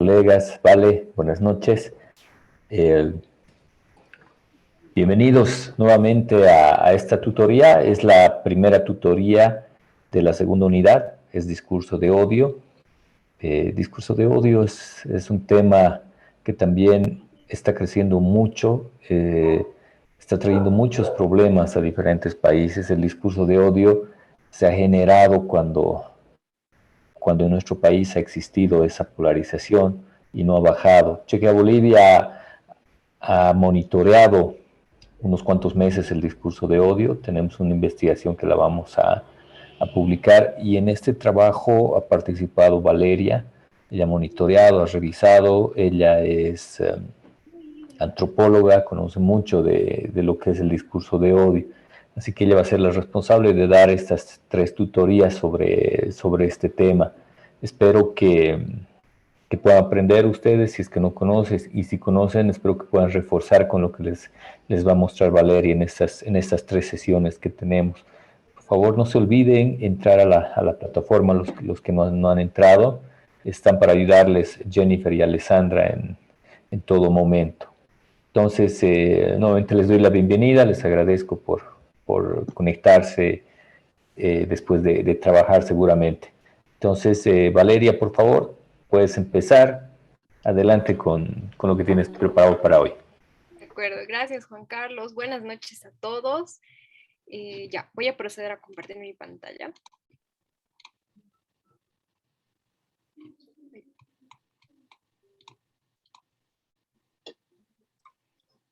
Colegas, vale, buenas noches. Eh, Bienvenidos nuevamente a esta tutoría. Es la primera tutoría de la segunda unidad, es discurso de odio. Discurso de odio es un tema que también está creciendo mucho, está trayendo muchos problemas a diferentes países. El discurso de odio se ha generado cuando en nuestro país ha existido esa polarización y no ha bajado. Chequea Bolivia ha monitoreado unos cuantos meses el discurso de odio. Tenemos una investigación que la vamos a publicar y en este trabajo ha participado Valeria. Ella ha monitoreado, ha revisado, ella es antropóloga, conoce mucho de lo que es el discurso de odio. Así que ella va a ser la responsable de dar estas 3 tutorías sobre este tema. Espero que puedan aprender ustedes si es que no conoces y si conocen, espero que puedan reforzar con lo que les va a mostrar Valeria en estas 3 sesiones que tenemos. Por favor, no se olviden entrar a la plataforma, los que no han entrado, están para ayudarles Jennifer y Alessandra en todo momento. Entonces, nuevamente les doy la bienvenida, les agradezco por conectarse después de trabajar seguramente. Entonces, Valeria, por favor, puedes empezar. Adelante con lo que tienes preparado para hoy. De acuerdo, gracias Juan Carlos. Buenas noches a todos. Ya, voy a proceder a compartir mi pantalla.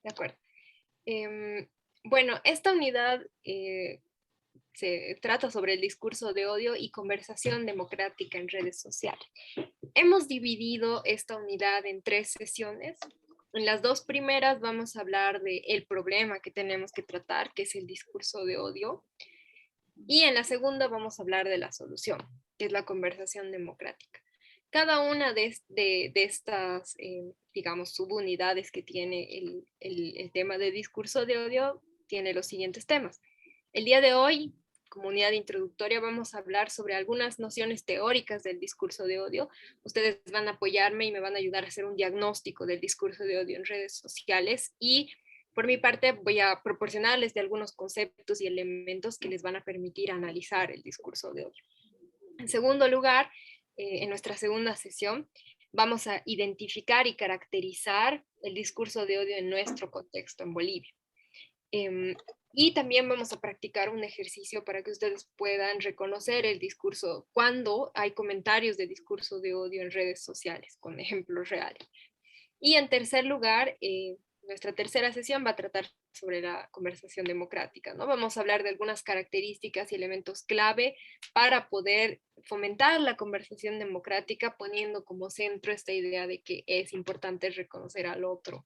De acuerdo. Bueno, esta unidad se trata sobre el discurso de odio y conversación democrática en redes sociales. Hemos dividido esta unidad en 3 sesiones. En las 2 primeras vamos a hablar del problema que tenemos que tratar, que es el discurso de odio. Y en la segunda vamos a hablar de la solución, que es la conversación democrática. Cada una de estas, digamos, subunidades que tiene el tema de discurso de odio tiene los siguientes temas. El día de hoy, como unidad introductoria, vamos a hablar sobre algunas nociones teóricas del discurso de odio. Ustedes van a apoyarme y me van a ayudar a hacer un diagnóstico del discurso de odio en redes sociales y por mi parte, voy a proporcionarles de algunos conceptos y elementos que les van a permitir analizar el discurso de odio. En segundo lugar, en nuestra segunda sesión, vamos a identificar y caracterizar el discurso de odio en nuestro contexto en Bolivia. Y también vamos a practicar un ejercicio para que ustedes puedan reconocer el discurso cuando hay comentarios de discurso de odio en redes sociales, con ejemplos reales. Y en tercer lugar, nuestra tercera sesión va a tratar sobre la conversación democrática, ¿no? Vamos a hablar de algunas características y elementos clave para poder fomentar la conversación democrática, poniendo como centro esta idea de que es importante reconocer al otro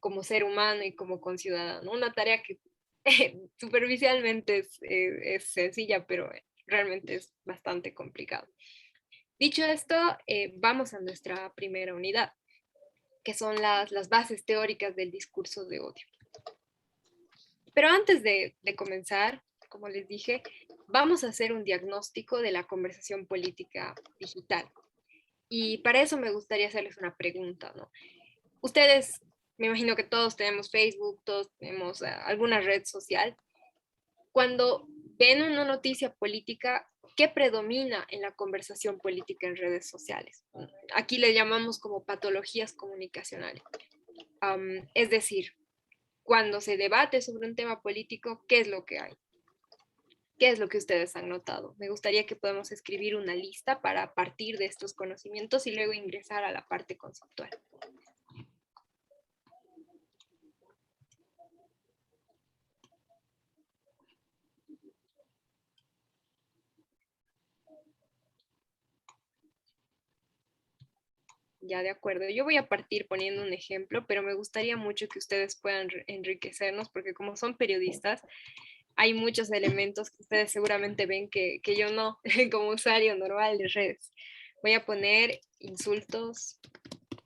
como ser humano y como conciudadano. Una tarea que superficialmente es sencilla, pero realmente es bastante complicado. Dicho esto, vamos a nuestra primera unidad, que son las bases teóricas del discurso de odio. Pero antes de comenzar, como les dije, vamos a hacer un diagnóstico de la conversación política digital. Y para eso me gustaría hacerles una pregunta, ¿no? Ustedes, me imagino que todos tenemos Facebook, todos tenemos alguna red social. Cuando ven una noticia política, ¿qué predomina en la conversación política en redes sociales? Aquí le llamamos como patologías comunicacionales. Es decir, cuando se debate sobre un tema político, ¿qué es lo que hay? ¿Qué es lo que ustedes han notado? Me gustaría que podamos escribir una lista para partir de estos conocimientos y luego ingresar a la parte conceptual. Ya, de acuerdo. Yo voy a partir poniendo un ejemplo, pero me gustaría mucho que ustedes puedan enriquecernos, porque como son periodistas, hay muchos elementos que ustedes seguramente ven que yo no, como usuario normal de redes. Voy a poner insultos,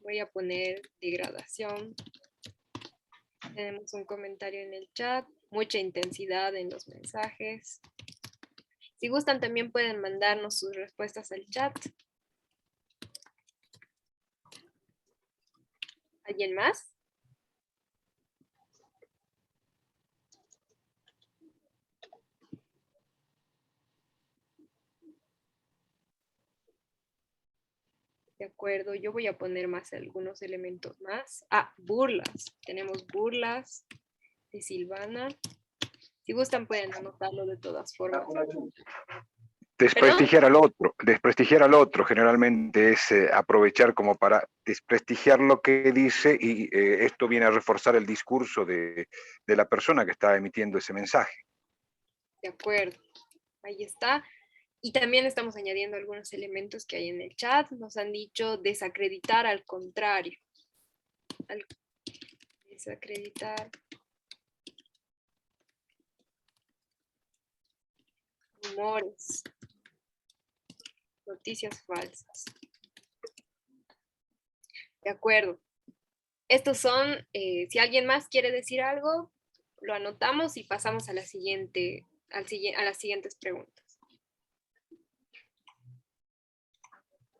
voy a poner degradación. Tenemos un comentario en el chat, mucha intensidad en los mensajes. Si gustan, también pueden mandarnos sus respuestas al chat. ¿Alguien más? De acuerdo, yo voy a poner más algunos elementos más. Ah, burlas. Tenemos burlas de Silvana. Si gustan pueden anotarlo de todas formas. ¿Perdón? Desprestigiar al otro generalmente es aprovechar como para desprestigiar lo que dice y esto viene a reforzar el discurso de la persona que está emitiendo ese mensaje. De acuerdo, ahí está. Y también estamos añadiendo algunos elementos que hay en el chat. Nos han dicho desacreditar al contrario. Desacreditar. Rumores. Noticias falsas. De acuerdo. Estos son, si alguien más quiere decir algo, lo anotamos y pasamos a la siguiente, a las siguientes preguntas.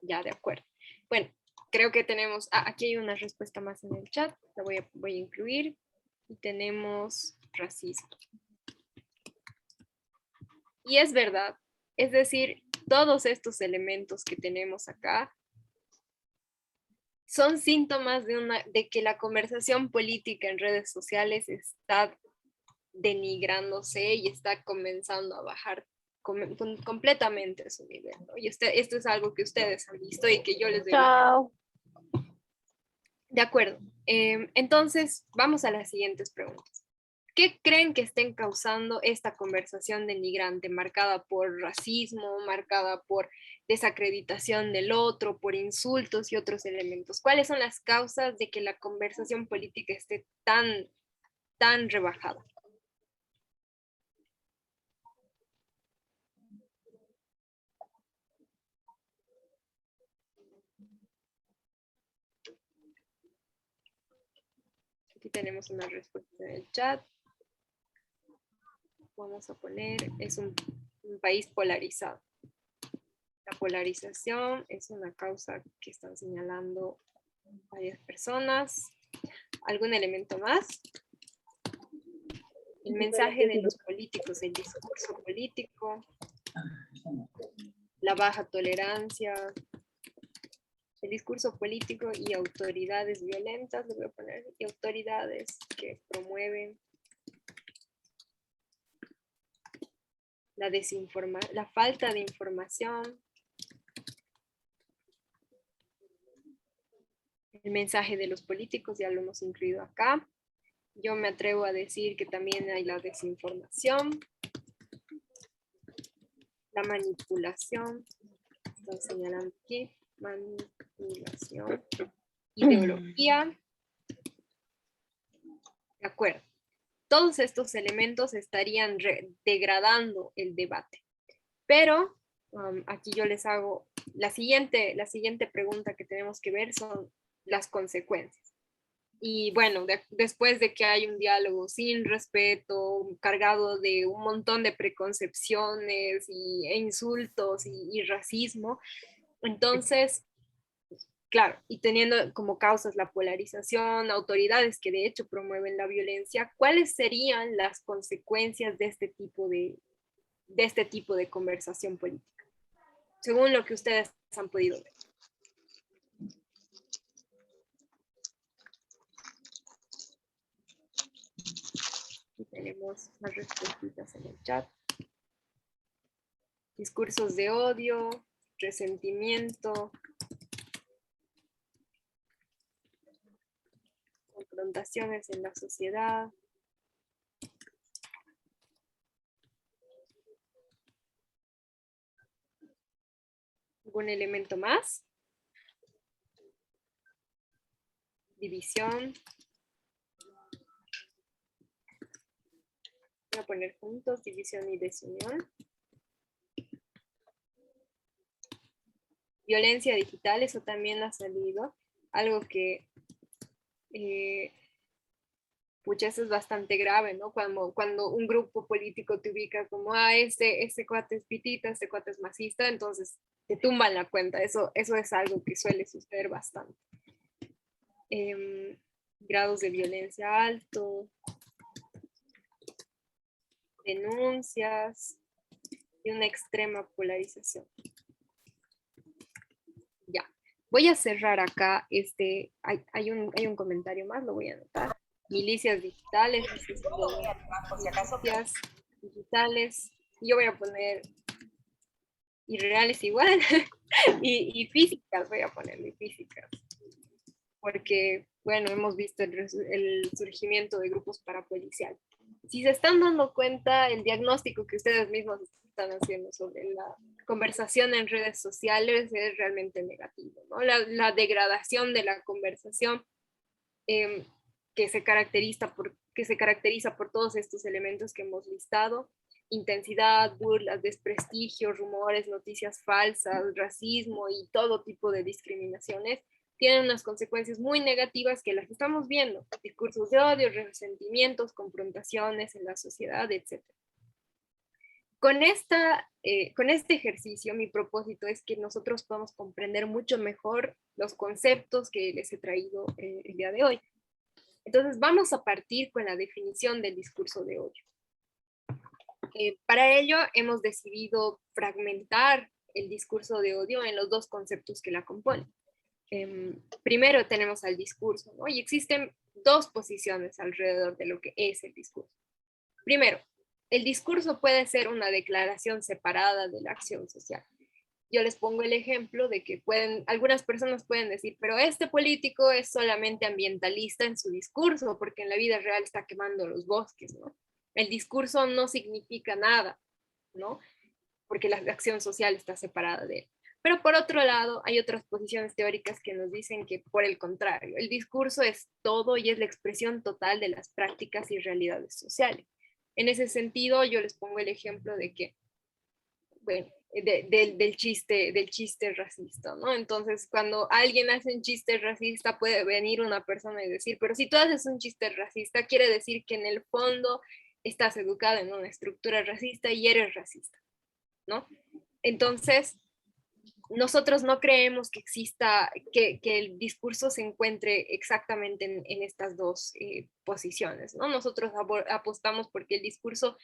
Ya, de acuerdo. Bueno, creo que tenemos, aquí hay una respuesta más en el chat, la voy a incluir. Y tenemos racismo. Y es verdad, es decir, todos estos elementos que tenemos acá son síntomas de que la conversación política en redes sociales está denigrándose y está comenzando a bajar completamente su nivel, ¿no? Y esto es algo que ustedes han visto y que yo les doy. Chao. De acuerdo. Entonces, vamos a las siguientes preguntas. ¿Qué creen que estén causando esta conversación denigrante, marcada por racismo, marcada por desacreditación del otro, por insultos y otros elementos? ¿Cuáles son las causas de que la conversación política esté tan rebajada? Aquí tenemos una respuesta en el chat. Vamos a poner, es un país polarizado. La polarización es una causa que están señalando varias personas. ¿Algún elemento más? El mensaje de los políticos, el discurso político, la baja tolerancia, el discurso político y autoridades violentas, le voy a poner, y autoridades que promueven la falta de información, el mensaje de los políticos, ya lo hemos incluido acá. Yo me atrevo a decir que también hay la desinformación, la manipulación, están señalando aquí, manipulación, ideología. De acuerdo. Todos estos elementos estarían degradando el debate. Pero aquí yo les hago la siguiente pregunta que tenemos que ver son las consecuencias. Y bueno, después de que hay un diálogo sin respeto, cargado de un montón de preconcepciones e insultos y racismo, entonces, claro, y teniendo como causas la polarización, autoridades que de hecho promueven la violencia, ¿cuáles serían las consecuencias de este tipo de conversación política? Según lo que ustedes han podido ver. Aquí tenemos más respuestas en el chat. Discursos de odio, resentimiento, confrontaciones en la sociedad. ¿Algún elemento más? División. Voy a poner juntos, división y desunión. Violencia digital, eso también ha salido. Algo que, pucha, eso es bastante grave, ¿no? Cuando un grupo político te ubica como, este cuate es pitita, este cuate es masista, entonces te tumban la cuenta. Eso es algo que suele suceder bastante. grados de violencia alto, denuncias y una extrema polarización. Ya, voy a cerrar acá, hay un comentario más, lo voy a anotar. Milicias digitales, milicias digitales, yo voy a poner irreales igual, y físicas, voy a ponerle físicas, porque, bueno, hemos visto el surgimiento de grupos parapoliciales. Si se están dando cuenta, el diagnóstico que ustedes mismos están haciendo sobre la conversación en redes sociales es realmente negativo, ¿no? La degradación de la conversación que se caracteriza por todos estos elementos que hemos listado: intensidad, burlas, desprestigio, rumores, noticias falsas, racismo y todo tipo de discriminaciones, tienen unas consecuencias muy negativas que las estamos viendo: discursos de odio, resentimientos, confrontaciones en la sociedad, etc. Con este ejercicio, mi propósito es que nosotros podamos comprender mucho mejor los conceptos que les he traído el día de hoy. Entonces, vamos a partir con la definición del discurso de odio. Para ello, hemos decidido fragmentar el discurso de odio en los dos conceptos que la componen. Primero tenemos al discurso, ¿no? Y existen dos posiciones alrededor de lo que es el discurso. Primero, el discurso puede ser una declaración separada de la acción social. Yo les pongo el ejemplo de que algunas personas pueden decir, pero este político es solamente ambientalista en su discurso, porque en la vida real está quemando los bosques, ¿no? El discurso no significa nada, ¿no? Porque la acción social está separada de él. Pero por otro lado, hay otras posiciones teóricas que nos dicen que, por el contrario, el discurso es todo y es la expresión total de las prácticas y realidades sociales. En ese sentido, yo les pongo el ejemplo de que, bueno, del chiste racista, ¿no? Entonces, cuando alguien hace un chiste racista, puede venir una persona y decir, pero si tú haces un chiste racista, quiere decir que en el fondo estás educado en una estructura racista y eres racista, ¿no? Entonces, nosotros no creemos que exista, que el discurso se encuentre exactamente en estas dos posiciones, ¿no? Nosotros apostamos porque el discurso,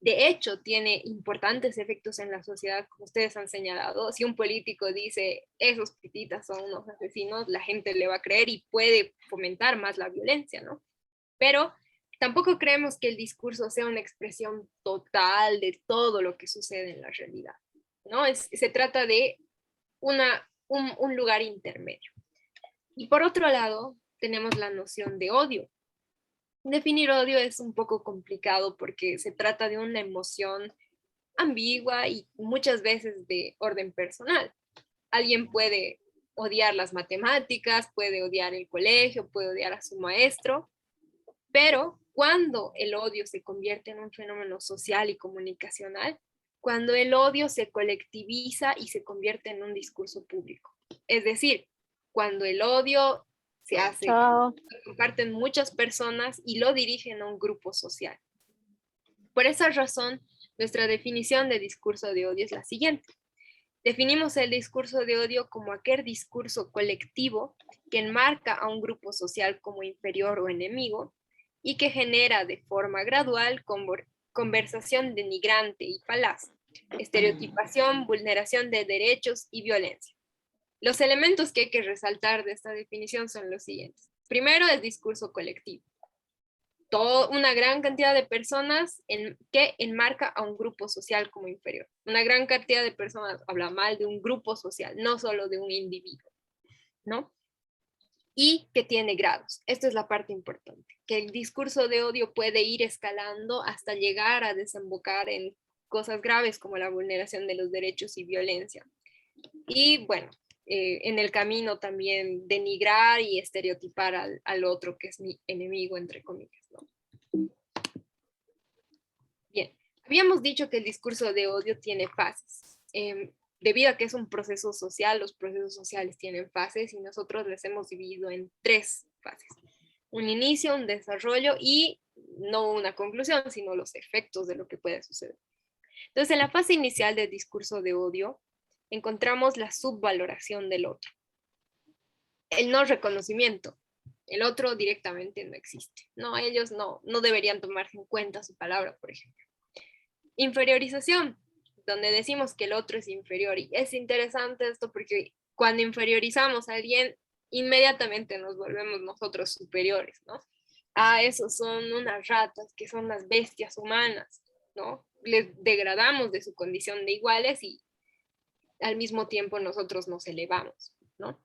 de hecho, tiene importantes efectos en la sociedad, como ustedes han señalado. Si un político dice, esos pititas son unos asesinos, la gente le va a creer y puede fomentar más la violencia, ¿no? Pero tampoco creemos que el discurso sea una expresión total de todo lo que sucede en la realidad, ¿no? Se trata de un lugar intermedio. Y por otro lado, tenemos la noción de odio. Definir odio es un poco complicado porque se trata de una emoción ambigua y muchas veces de orden personal. Alguien puede odiar las matemáticas, puede odiar el colegio, puede odiar a su maestro, pero cuando el odio se convierte en un fenómeno social y comunicacional, cuando el odio se colectiviza y se convierte en un discurso público. Es decir, cuando el odio se hace, lo comparten muchas personas y lo dirigen a un grupo social. Por esa razón, nuestra definición de discurso de odio es la siguiente. Definimos el discurso de odio como aquel discurso colectivo que enmarca a un grupo social como inferior o enemigo y que genera de forma gradual conversación denigrante y falaz, estereotipación, vulneración de derechos y violencia. Los elementos que hay que resaltar de esta definición son los siguientes. Primero, el discurso colectivo. Una gran cantidad de personas que enmarca a un grupo social como inferior. Una gran cantidad de personas habla mal de un grupo social, no solo de un individuo, ¿no? Y que tiene grados. Esto es la parte importante, que el discurso de odio puede ir escalando hasta llegar a desembocar en cosas graves como la vulneración de los derechos y violencia. Y bueno, en el camino también denigrar y estereotipar al otro que es mi enemigo, entre comillas, ¿no? Bien, habíamos dicho que el discurso de odio tiene fases. Debido a que es un proceso social, los procesos sociales tienen fases y nosotros les hemos dividido en 3 fases. Un inicio, un desarrollo y no una conclusión, sino los efectos de lo que puede suceder. Entonces, en la fase inicial del discurso de odio, encontramos la subvaloración del otro. el no reconocimiento. El otro directamente no existe, ¿no? Ellos no deberían tomarse en cuenta su palabra, por ejemplo. Inferiorización, donde decimos que el otro es inferior. Y es interesante esto porque cuando inferiorizamos a alguien, inmediatamente nos volvemos nosotros superiores, ¿no? Ah, esos son unas ratas, que son las bestias humanas, ¿no? Les degradamos de su condición de iguales y al mismo tiempo nosotros nos elevamos, ¿no?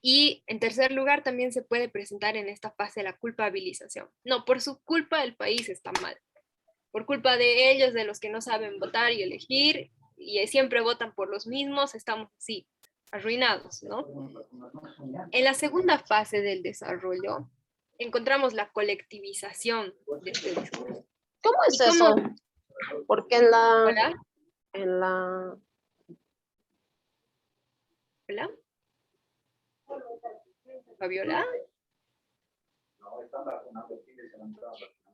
Y en tercer lugar, también se puede presentar en esta fase la culpabilización. No, por su culpa el país está mal. Por culpa de ellos, de los que no saben votar y elegir, y siempre votan por los mismos, estamos así, arruinados, ¿no? En la segunda fase del desarrollo, encontramos la colectivización de este discurso. ¿Cómo es ¿Y eso? cómo? Porque ¿Hola? en la, ¿Hola? ¿Fabiola?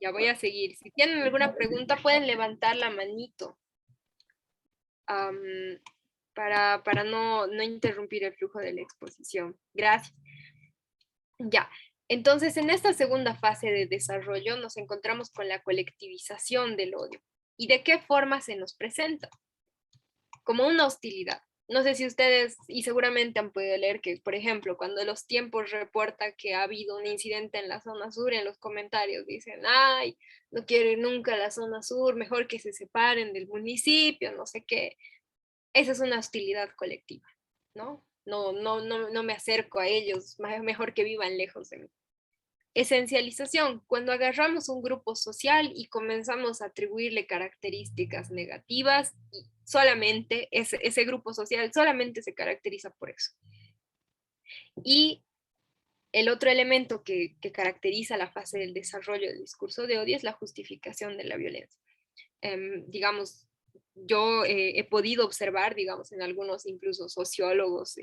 Ya voy a seguir. Si tienen alguna pregunta, pueden levantar la manito para no interrumpir el flujo de la exposición. Gracias. Ya. Entonces, en esta segunda fase de desarrollo nos encontramos con la colectivización del odio. ¿Y de qué forma se nos presenta? Como una hostilidad. No sé si ustedes, y seguramente han podido leer que, por ejemplo, cuando Los Tiempos reporta que ha habido un incidente en la zona sur, en los comentarios dicen, ay, no quiero ir nunca a la zona sur, mejor que se separen del municipio, no sé qué. Esa es una hostilidad colectiva, ¿no? No me acerco a ellos, mejor que vivan lejos de mí. Esencialización, cuando agarramos un grupo social y comenzamos a atribuirle características negativas y solamente ese grupo social solamente se caracteriza por eso. Y el otro elemento que caracteriza la fase del desarrollo del discurso de odio es la justificación de la violencia. Digamos, yo he podido observar, digamos, en algunos incluso sociólogos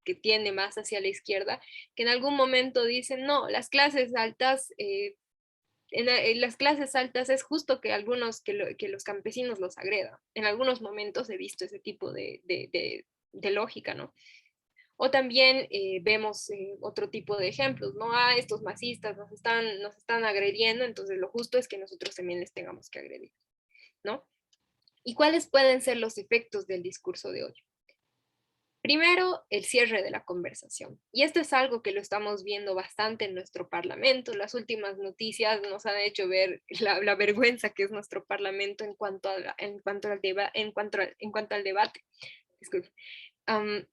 que tienden más hacia la izquierda, que en algún momento dicen, no, las clases altas, en las clases altas es justo que que los campesinos los agredan. En algunos momentos he visto ese tipo de lógica, ¿no? O también vemos otro tipo de ejemplos, ¿no? Ah, estos masistas nos están agrediendo, entonces lo justo es que nosotros también les tengamos que agredir, ¿no? ¿Y cuáles pueden ser los efectos del discurso de odio? Primero, el cierre de la conversación. Y esto es algo que lo estamos viendo bastante en nuestro Parlamento. Las últimas noticias nos han hecho ver la vergüenza que es nuestro Parlamento en cuanto al debate. Disculpe. Han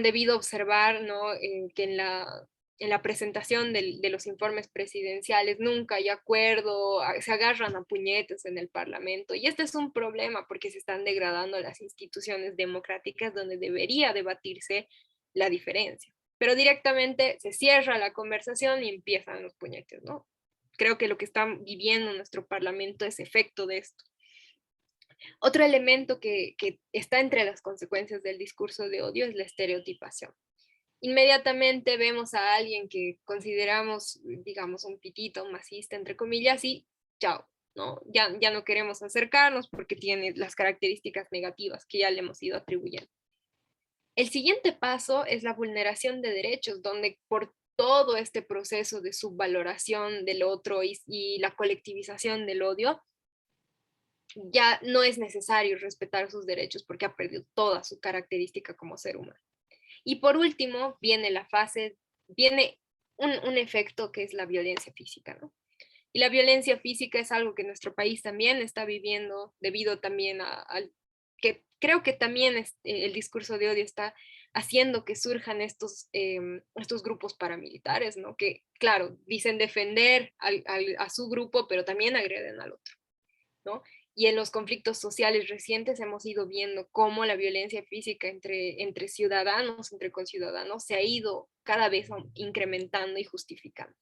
debido observar, ¿no? Que en la presentación de los informes presidenciales nunca hay acuerdo, se agarran a puñetes en el Parlamento. Y este es un problema porque se están degradando las instituciones democráticas donde debería debatirse la diferencia. Pero directamente se cierra la conversación y empiezan los puñetes, ¿no? Creo que lo que está viviendo nuestro Parlamento es efecto de esto. Otro elemento que está entre las consecuencias del discurso de odio es la estereotipación. Inmediatamente vemos a alguien que consideramos, digamos, un pitito, un masista, entre comillas, y chao, ¿no? Ya no queremos acercarnos porque tiene las características negativas que ya le hemos ido atribuyendo. El siguiente paso es la vulneración de derechos, donde por todo este proceso de subvaloración del otro y la colectivización del odio, ya no es necesario respetar sus derechos porque ha perdido toda su característica como ser humano. Y por último, viene un efecto que es la violencia física, ¿no? Y la violencia física es algo que nuestro país también está viviendo debido también al que creo que también el discurso de odio está haciendo que surjan estos grupos paramilitares, ¿no? Que, claro, dicen defender a su grupo, pero también agreden al otro, ¿no? Y en los conflictos sociales recientes hemos ido viendo cómo la violencia física entre ciudadanos, entre conciudadanos, se ha ido cada vez incrementando y justificando.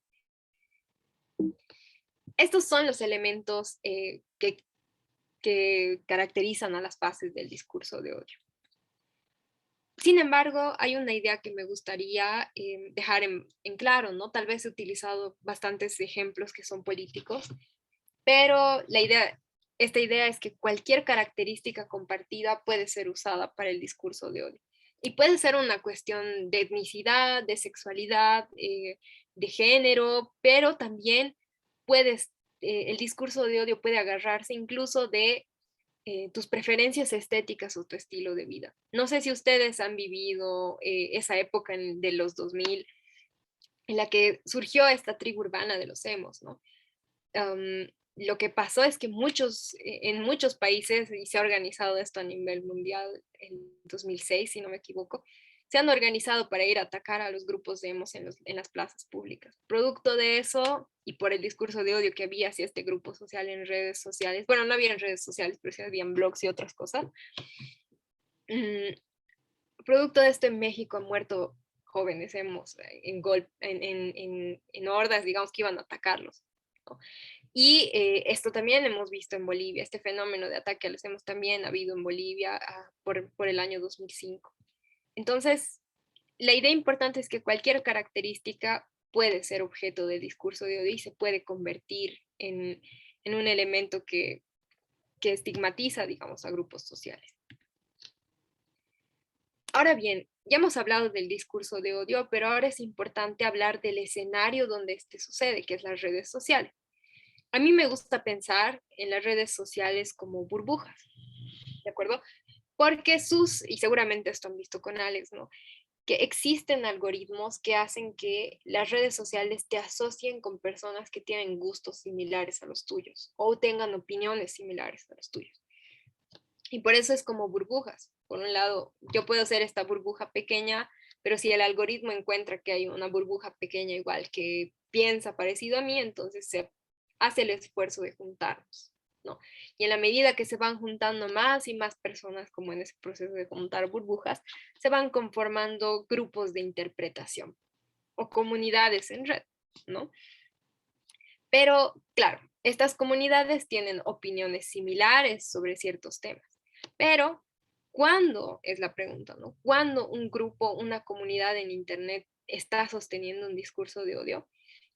Estos son los elementos que caracterizan a las fases del discurso de odio. Sin embargo, hay una idea que me gustaría dejar en claro, ¿no? Tal vez he utilizado bastantes ejemplos que son políticos, pero esta idea es que cualquier característica compartida puede ser usada para el discurso de odio. Y puede ser una cuestión de etnicidad, de sexualidad, de género, pero también el discurso de odio puede agarrarse incluso de tus preferencias estéticas o tu estilo de vida. No sé si ustedes han vivido esa época de los 2000 en la que surgió esta tribu urbana de los emos, ¿no? Lo que pasó es que en muchos países, y se ha organizado esto a nivel mundial en 2006, si no me equivoco, se han organizado para ir a atacar a los grupos de emos en las plazas públicas. Producto de eso, y por el discurso de odio que había hacia este grupo social en redes sociales, bueno, no había en redes sociales, pero sí habían blogs y otras cosas. Producto de esto, en México han muerto jóvenes emos en hordas, digamos, que iban a atacarlos, ¿no? Y esto también hemos visto en Bolivia, este fenómeno de ataque a los emos también ha habido en Bolivia por el año 2005. Entonces, la idea importante es que cualquier característica puede ser objeto de discurso de odio y se puede convertir en un elemento que estigmatiza, digamos, a grupos sociales. Ahora bien, ya hemos hablado del discurso de odio, pero ahora es importante hablar del escenario donde este sucede, que es las redes sociales. A mí me gusta pensar en las redes sociales como burbujas, ¿de acuerdo? Porque y seguramente esto han visto con Alex, ¿no? Que existen algoritmos que hacen que las redes sociales te asocien con personas que tienen gustos similares a los tuyos o tengan opiniones similares a los tuyos. Y por eso es como burbujas. Por un lado, yo puedo ser esta burbuja pequeña, pero si el algoritmo encuentra que hay una burbuja pequeña igual que piensa parecido a mí, entonces se hace el esfuerzo de juntarnos, ¿no? Y en la medida que se van juntando más y más personas, como en ese proceso de juntar burbujas, se van conformando grupos de interpretación o comunidades en red, ¿no? Pero, claro, estas comunidades tienen opiniones similares sobre ciertos temas. Pero, ¿cuándo es la pregunta, no? ¿Cuándo un grupo, una comunidad en Internet está sosteniendo un discurso de odio?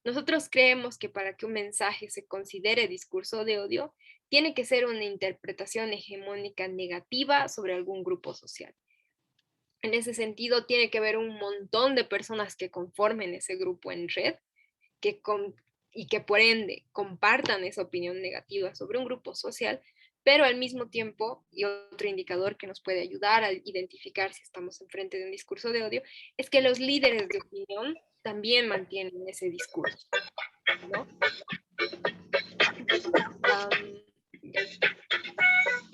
Nosotros creemos que para que un mensaje se considere discurso de odio, tiene que ser una interpretación hegemónica negativa sobre algún grupo social. En ese sentido, tiene que haber un montón de personas que conformen ese grupo en red, y que por ende compartan esa opinión negativa sobre un grupo social, pero al mismo tiempo, y otro indicador que nos puede ayudar a identificar si estamos enfrente de un discurso de odio, es que los líderes de opinión también mantienen ese discurso, ¿no?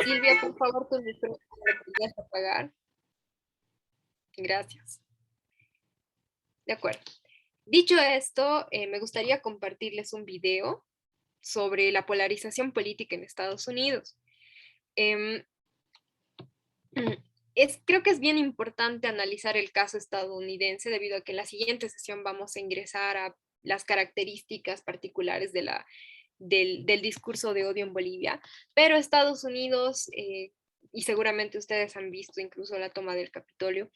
Silvia, por favor, tu micrófono lo podrías apagar. Gracias. De acuerdo. Dicho esto, me gustaría compartirles un video sobre la polarización política en Estados Unidos. Creo que es bien importante analizar el caso estadounidense debido a que en la siguiente sesión vamos a ingresar a las características particulares del discurso de odio en Bolivia, pero Estados Unidos, y seguramente ustedes han visto incluso la toma del Capitolio,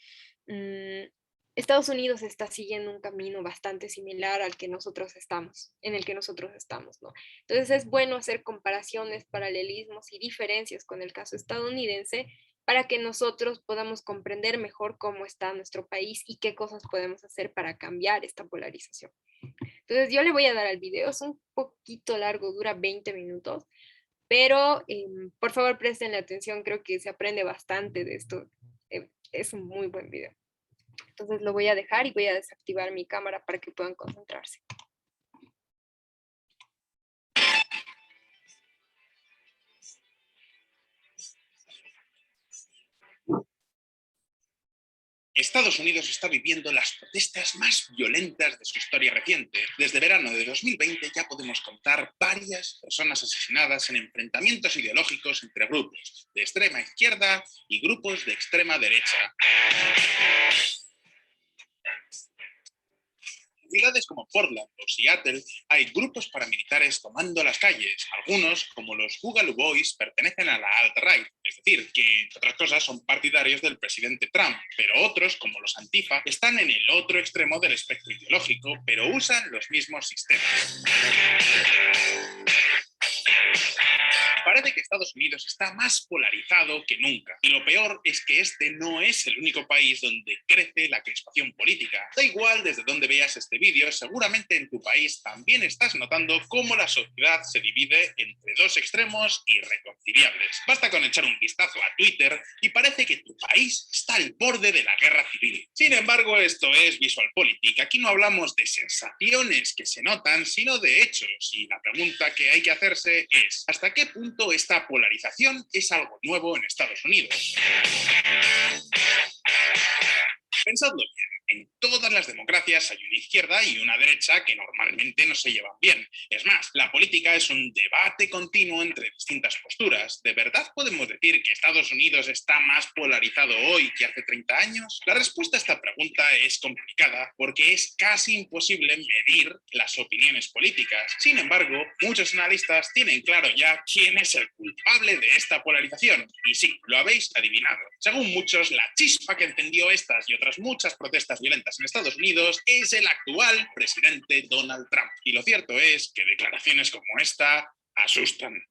Estados Unidos está siguiendo un camino bastante similar al que nosotros estamos, en el que nosotros estamos, ¿no? Entonces es bueno hacer comparaciones, paralelismos y diferencias con el caso estadounidense para que nosotros podamos comprender mejor cómo está nuestro país y qué cosas podemos hacer para cambiar esta polarización. Entonces yo le voy a dar al video, es un poquito largo, dura 20 minutos, pero por favor presten atención, creo que se aprende bastante de esto, es un muy buen video. Entonces lo voy a dejar y voy a desactivar mi cámara para que puedan concentrarse. Estados Unidos está viviendo las protestas más violentas de su historia reciente. Desde verano de 2020 ya podemos contar varias personas asesinadas en enfrentamientos ideológicos entre grupos de extrema izquierda y grupos de extrema derecha. En ciudades como Portland o Seattle hay grupos paramilitares tomando las calles. Algunos, como los Boogaloo Boys, pertenecen a la alt-right, es decir, que entre otras cosas son partidarios del presidente Trump, pero otros, como los Antifa, están en el otro extremo del espectro ideológico, pero usan los mismos sistemas. Parece que Estados Unidos está más polarizado que nunca. Y lo peor es que este no es el único país donde crece la crispación política. Da igual desde dónde veas este vídeo, seguramente en tu país también estás notando cómo la sociedad se divide entre dos extremos irreconciliables. Basta con echar un vistazo a Twitter y parece que tu país está al borde de la guerra civil. Sin embargo, esto es VisualPolitik. Aquí no hablamos de sensaciones que se notan, sino de hechos. Y la pregunta que hay que hacerse es, ¿hasta qué punto esta polarización es algo nuevo en Estados Unidos? Pensadlo bien. En todas las democracias hay una izquierda y una derecha que normalmente no se llevan bien. Es más, la política es un debate continuo entre distintas posturas. ¿De verdad podemos decir que Estados Unidos está más polarizado hoy que hace 30 años? La respuesta a esta pregunta es complicada porque es casi imposible medir las opiniones políticas. Sin embargo, muchos analistas tienen claro ya quién es el culpable de esta polarización. Y sí, lo habéis adivinado. Según muchos, la chispa que encendió estas y otras muchas protestas violentas en Estados Unidos es el actual presidente Donald Trump. Y lo cierto es que declaraciones como esta asustan.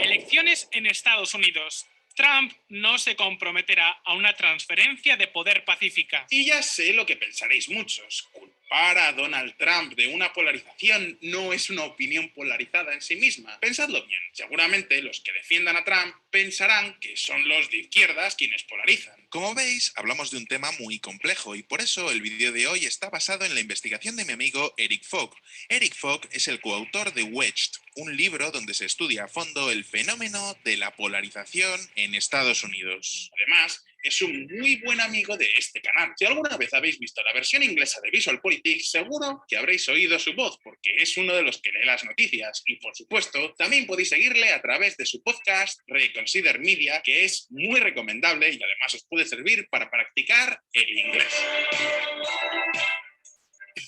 Elecciones en Estados Unidos. Trump no se comprometerá a una transferencia de poder pacífica. Y ya sé lo que pensaréis muchos. Culpar a Donald Trump de una polarización no es una opinión polarizada en sí misma. Pensadlo bien. Seguramente los que defiendan a Trump pensarán que son los de izquierdas quienes polarizan. Como veis, hablamos de un tema muy complejo y por eso el vídeo de hoy está basado en la investigación de mi amigo Eric Fogg. Eric Fogg es el coautor de Wedged, un libro donde se estudia a fondo el fenómeno de la polarización en Estados Unidos. Además, es un muy buen amigo de este canal. Si alguna vez habéis visto la versión inglesa de VisualPolitik, seguro que habréis oído su voz, porque es uno de los que lee las noticias. Y por supuesto, también podéis seguirle a través de su podcast Reconsider Media, que es muy recomendable y además os puede servir para practicar el inglés.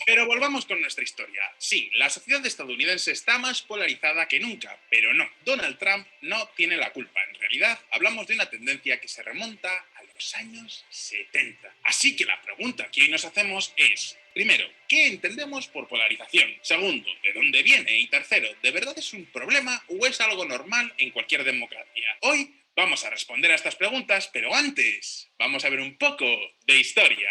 Pero volvamos con nuestra historia. Sí, la sociedad estadounidense está más polarizada que nunca, pero no. Donald Trump no tiene la culpa. En realidad, hablamos de una tendencia que se remonta a los años 70. Así que la pregunta que hoy nos hacemos es, primero, ¿qué entendemos por polarización? Segundo, ¿de dónde viene? Y tercero, ¿de verdad es un problema o es algo normal en cualquier democracia? Hoy vamos a responder a estas preguntas, pero antes vamos a ver un poco de historia.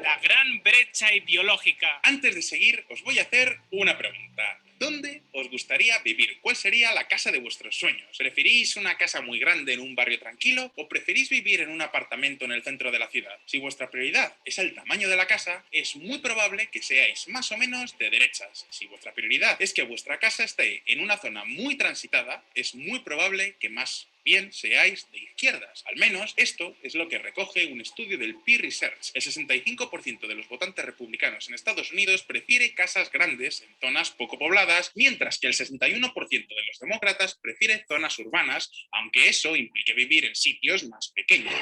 La gran brecha ideológica. Antes de seguir, os voy a hacer una pregunta. ¿Dónde os gustaría vivir? ¿Cuál sería la casa de vuestros sueños? ¿Preferís una casa muy grande en un barrio tranquilo o preferís vivir en un apartamento en el centro de la ciudad? Si vuestra prioridad es el tamaño de la casa, es muy probable que seáis más o menos de derechas. Si vuestra prioridad es que vuestra casa esté en una zona muy transitada, es muy probable que más bien seáis de izquierdas. Al menos esto es lo que recoge un estudio del Pew Research. El 65% de los votantes republicanos en Estados Unidos prefiere casas grandes en zonas poco pobladas, mientras que el 61% de los demócratas prefiere zonas urbanas, aunque eso implique vivir en sitios más pequeños.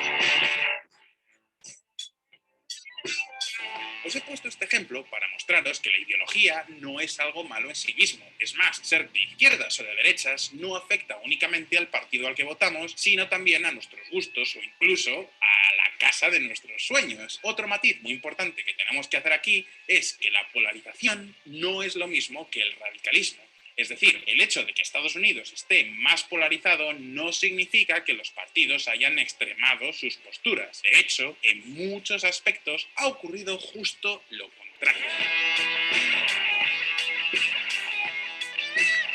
Os he puesto este ejemplo para mostraros que la ideología no es algo malo en sí mismo. Es más, ser de izquierdas o de derechas no afecta únicamente al partido al que votamos, sino también a nuestros gustos o incluso a la casa de nuestros sueños. Otro matiz muy importante que tenemos que hacer aquí es que la polarización no es lo mismo que el radicalismo. Es decir, el hecho de que Estados Unidos esté más polarizado no significa que los partidos hayan extremado sus posturas. De hecho, en muchos aspectos ha ocurrido justo lo contrario.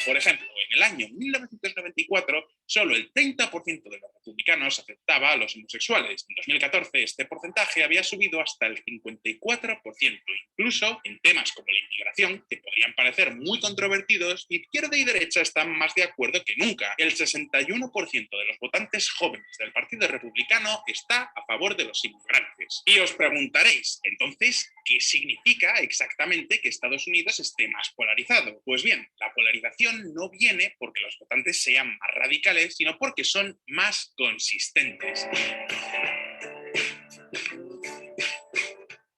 Por ejemplo, en el año 1994, solo el 30% de los republicanos aceptaba a los homosexuales. En 2014, este porcentaje había subido hasta el 54%. Incluso en temas como la inmigración, que podrían parecer muy controvertidos, izquierda y derecha están más de acuerdo que nunca. El 61% de los votantes jóvenes del Partido Republicano está a favor de los inmigrantes. Y os preguntaréis, entonces, ¿qué significa exactamente que Estados Unidos esté más polarizado? Pues bien, la polarización no viene porque los votantes sean más radicales, sino porque son más consistentes.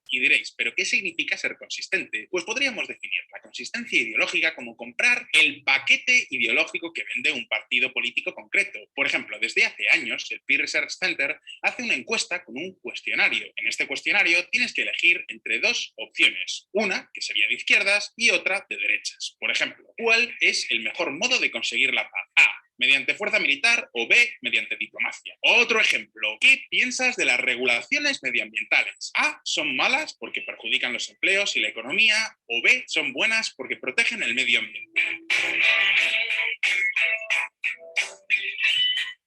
Y diréis, ¿pero qué significa ser consistente? Pues podríamos definir la consistencia ideológica como comprar el paquete ideológico que vende un partido político concreto. Por ejemplo, desde hace años, el Pew Research Center hace una encuesta con un cuestionario. En este cuestionario tienes que elegir entre dos opciones, una que sería de izquierdas y otra de derechas. Por ejemplo, ¿cuál es el mejor modo de conseguir la paz? A, mediante fuerza militar, o B, mediante diplomacia. Otro ejemplo, ¿qué piensas de las regulaciones medioambientales? A, son malas porque perjudican los empleos y la economía, o B, son buenas porque protegen el medio ambiente.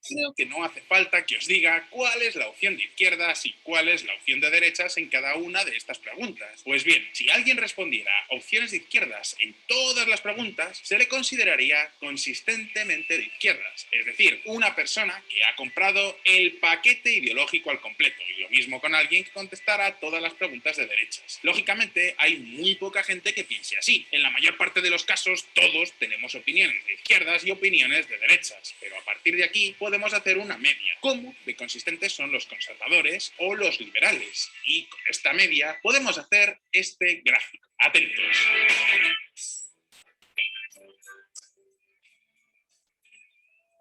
Creo que no hace falta que os diga cuál es la opción de izquierdas y cuál es la opción de derechas en cada una de estas preguntas. Pues bien, si alguien respondiera opciones de izquierdas en todas las preguntas, se le consideraría consistentemente de izquierdas. Es decir, una persona que ha comprado el paquete ideológico al completo. Y lo mismo con alguien que contestara todas las preguntas de derechas. Lógicamente, hay muy poca gente que piense así. En la mayor parte de los casos, todos tenemos opiniones de izquierdas y opiniones de derechas. Pero a partir de aquí, podemos hacer una media. ¿Cómo de consistentes son los conservadores o los liberales? Y con esta media podemos hacer este gráfico. Atentos.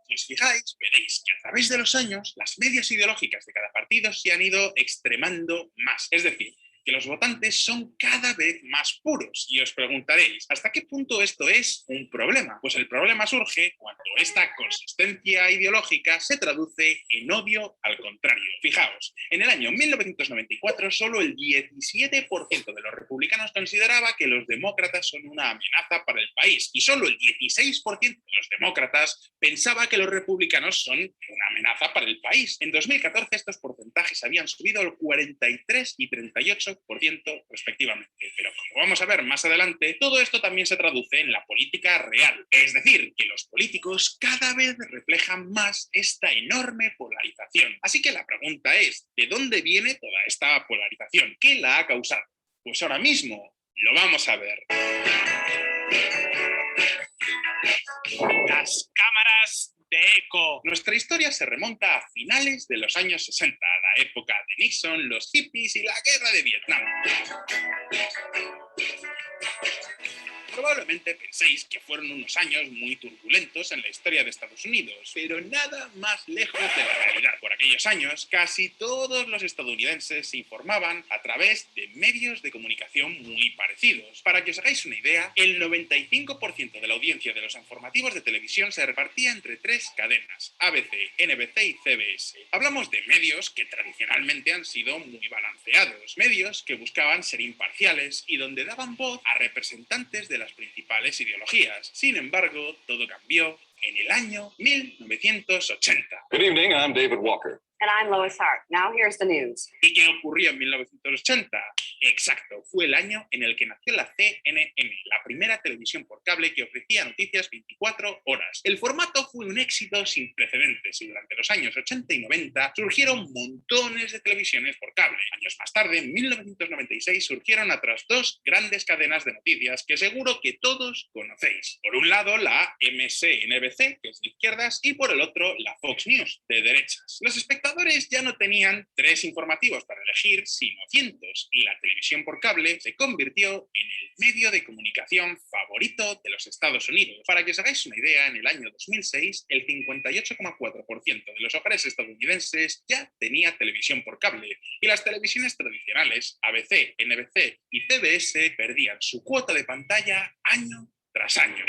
Si os fijáis, veréis que a través de los años las medias ideológicas de cada partido se han ido extremando más. Es decir, que los votantes son cada vez más puros. Y os preguntaréis, ¿hasta qué punto esto es un problema? Pues el problema surge cuando esta consistencia ideológica se traduce en odio al contrario. Fijaos, en el año 1994 solo el 17% de los republicanos consideraba que los demócratas son una amenaza para el país y solo el 16% de los demócratas pensaba que los republicanos son una amenaza para el país. En 2014 estos porcentajes habían subido al 43 y 38% respectivamente. Pero como vamos a ver más adelante, todo esto también se traduce en la política real. Es decir, que los políticos cada vez reflejan más esta enorme polarización. Así que la pregunta es, ¿de dónde viene toda esta polarización? ¿Qué la ha causado? Pues ahora mismo lo vamos a ver. Las cámaras de eco. Nuestra historia se remonta a finales de los años 60, a la época de Nixon, los hippies y la guerra de Vietnam. Probablemente penséis que fueron unos años muy turbulentos en la historia de Estados Unidos, pero nada más lejos de la realidad. Por aquellos años, casi todos los estadounidenses se informaban a través de medios de comunicación muy parecidos. Para que os hagáis una idea, el 95% de la audiencia de los informativos de televisión se repartía entre tres cadenas, ABC, NBC y CBS. Hablamos de medios que tradicionalmente han sido muy balanceados, medios que buscaban ser imparciales y donde daban voz a representantes de las principales ideologías. Sin embargo, todo cambió en el año 1980. Good evening, I'm David Walker. And I'm Lois Hart. Now here's the news. ¿Y qué ocurrió en 1980? Exacto, fue el año en el que nació la CNN, la primera televisión por cable que ofrecía noticias 24 horas. El formato fue un éxito sin precedentes y durante los años 80 y 90 surgieron montones de televisiones por cable. Años más tarde, en 1996, surgieron otras dos grandes cadenas de noticias que seguro que todos conocéis. Por un lado, la MSNBC, que es de izquierdas, y por el otro, la Fox News, de derechas. Los espectadores ya no tenían tres informativos para elegir, sino cientos, y la televisión por cable se convirtió en el medio de comunicación favorito de los Estados Unidos. Para que os hagáis una idea, en el año 2006, el 58,4% de los hogares estadounidenses ya tenía televisión por cable, y las televisiones tradicionales, ABC, NBC y CBS, perdían su cuota de pantalla año tras año.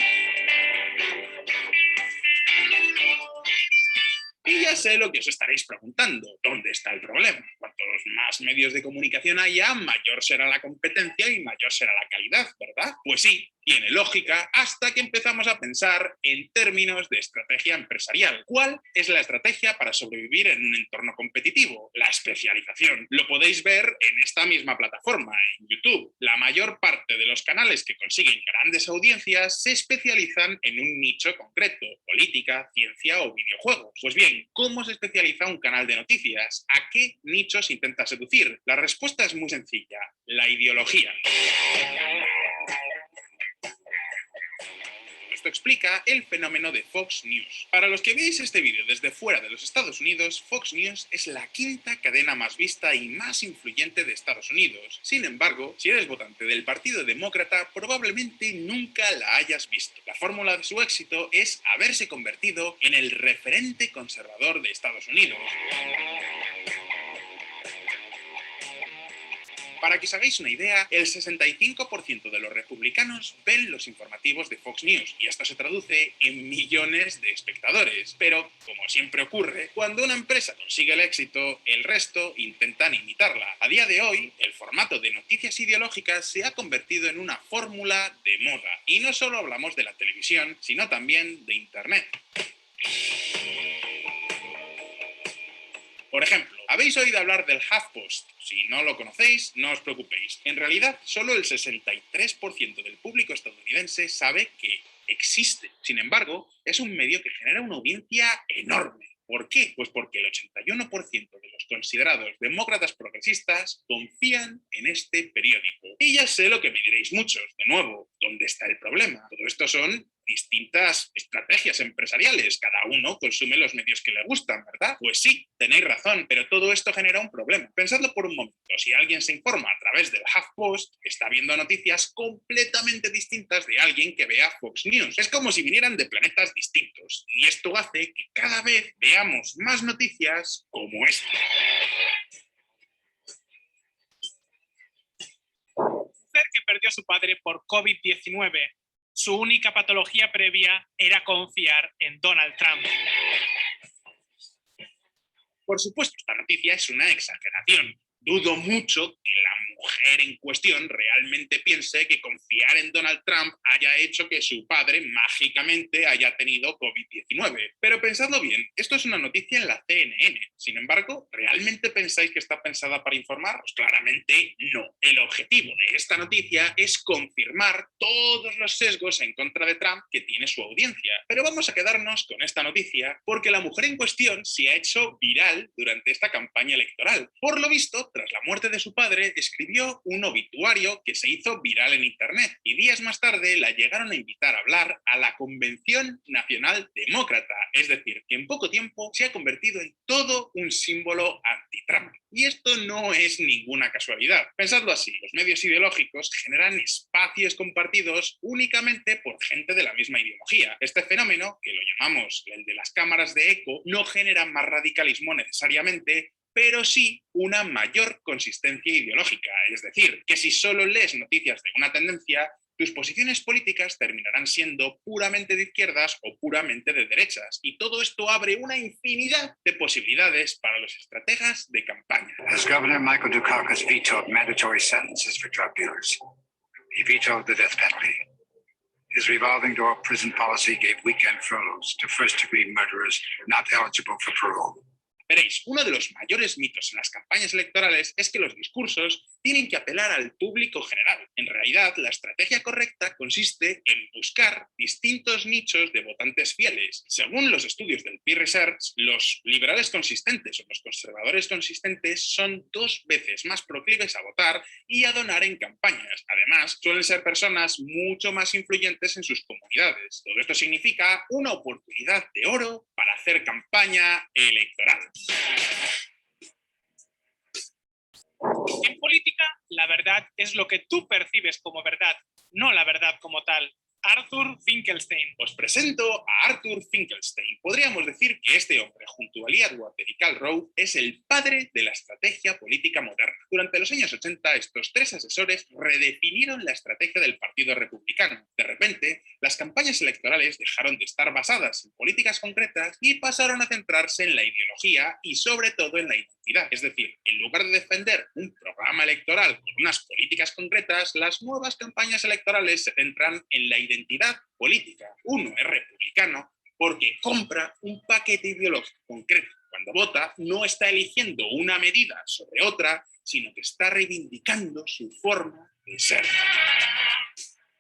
Y ya sé lo que os estaréis preguntando. ¿Dónde está el problema? Cuantos más medios de comunicación haya, mayor será la competencia y mayor será la calidad, ¿verdad? Pues sí, tiene lógica hasta que empezamos a pensar en términos de estrategia empresarial. ¿Cuál es la estrategia para sobrevivir en un entorno competitivo? La especialización. Lo podéis ver en esta misma plataforma, en YouTube. La mayor parte de los canales que consiguen grandes audiencias se especializan en un nicho concreto, política, ciencia o videojuegos. Pues bien, ¿cómo se especializa un canal de noticias? ¿A qué nichos intenta seducir? La respuesta es muy sencilla, la ideología. esto explica el fenómeno de Fox News. Para los que veis este vídeo desde fuera de los Estados Unidos, Fox News es la quinta cadena más vista y más influyente de Estados Unidos. Sin embargo, si eres votante del Partido Demócrata, probablemente nunca la hayas visto. La fórmula de su éxito es haberse convertido en el referente conservador de Estados Unidos. Para que os hagáis una idea, el 65% de los republicanos ven los informativos de Fox News y esto se traduce en millones de espectadores. Pero, como siempre ocurre, cuando una empresa consigue el éxito, el resto intentan imitarla. A día de hoy, el formato de noticias ideológicas se ha convertido en una fórmula de moda. Y no solo hablamos de la televisión, sino también de Internet. Por ejemplo, ¿habéis oído hablar del HuffPost? Si no lo conocéis, no os preocupéis. En realidad, solo el 63% del público estadounidense sabe que existe. Sin embargo, es un medio que genera una audiencia enorme. ¿Por qué? Pues porque el 81% de los considerados demócratas progresistas confían en este periódico. Y ya sé lo que me diréis muchos. De nuevo, ¿dónde está el problema? Todo esto son distintas estrategias empresariales. Cada uno consume los medios que le gustan, ¿verdad? Pues sí, tenéis razón, pero todo esto genera un problema. Pensadlo por un momento. Si alguien se informa a través del HuffPost, está viendo noticias completamente distintas de alguien que vea Fox News. Es como si vinieran de planetas distintos. Y esto hace que cada vez veamos más noticias como esta. Mujer que perdió a su padre por COVID-19. Su única patología previa era confiar en Donald Trump. Por supuesto, esta noticia es una exageración. Dudo mucho que la mujer en cuestión realmente piense que confiar en Donald Trump haya hecho que su padre mágicamente haya tenido COVID-19. Pero pensadlo bien, esto es una noticia en la CNN. Sin embargo, ¿realmente pensáis que está pensada para informar? Pues claramente no. El objetivo de esta noticia es confirmar todos los sesgos en contra de Trump que tiene su audiencia. Pero vamos a quedarnos con esta noticia porque la mujer en cuestión se ha hecho viral durante esta campaña electoral. Por lo visto, tras la muerte de su padre, escribió un obituario que se hizo viral en Internet y días más tarde la llegaron a invitar a hablar a la Convención Nacional Demócrata, es decir, que en poco tiempo se ha convertido en todo un símbolo anti-Trump. Y esto no es ninguna casualidad. Pensadlo así, los medios ideológicos generan espacios compartidos únicamente por gente de la misma ideología. Este fenómeno, que lo llamamos el de las cámaras de eco, no genera más radicalismo necesariamente, pero sí una mayor consistencia ideológica. Es decir, que si solo lees noticias de una tendencia, tus posiciones políticas terminarán siendo puramente de izquierdas o puramente de derechas. Y todo esto abre una infinidad de posibilidades para los estrategas de campaña. As Governor Michael Dukakis vetoed mandatory sentences for drug dealers, he vetoed the death penalty. His revolving door prison policy gave weekend furloughs to first-degree murderers not eligible for parole. Veréis, uno de los mayores mitos en las campañas electorales es que los discursos tienen que apelar al público general. En realidad, la estrategia correcta consiste en buscar distintos nichos de votantes fieles. Según los estudios del Pew Research, los liberales consistentes o los conservadores consistentes son 2 veces más proclives a votar y a donar en campañas. Además, suelen ser personas mucho más influyentes en sus comunidades. Todo esto significa una oportunidad de oro para hacer campaña electoral. En política, la verdad es lo que tú percibes como verdad, no la verdad como tal. Arthur Finkelstein. Os presento a Arthur Finkelstein. Podríamos decir que este hombre, junto a Lee Atwater y Karl Rove, es el padre de la estrategia política moderna. Durante los años 80, estos 3 asesores redefinieron la estrategia del Partido Republicano. De repente, las campañas electorales dejaron de estar basadas en políticas concretas y pasaron a centrarse en la ideología y sobre todo en la identidad. Es decir, en lugar de defender un programa electoral con unas políticas concretas, las nuevas campañas electorales se centran en la identidad política. Uno es republicano porque compra un paquete ideológico concreto. Cuando vota, no está eligiendo una medida sobre otra, sino que está reivindicando su forma de ser.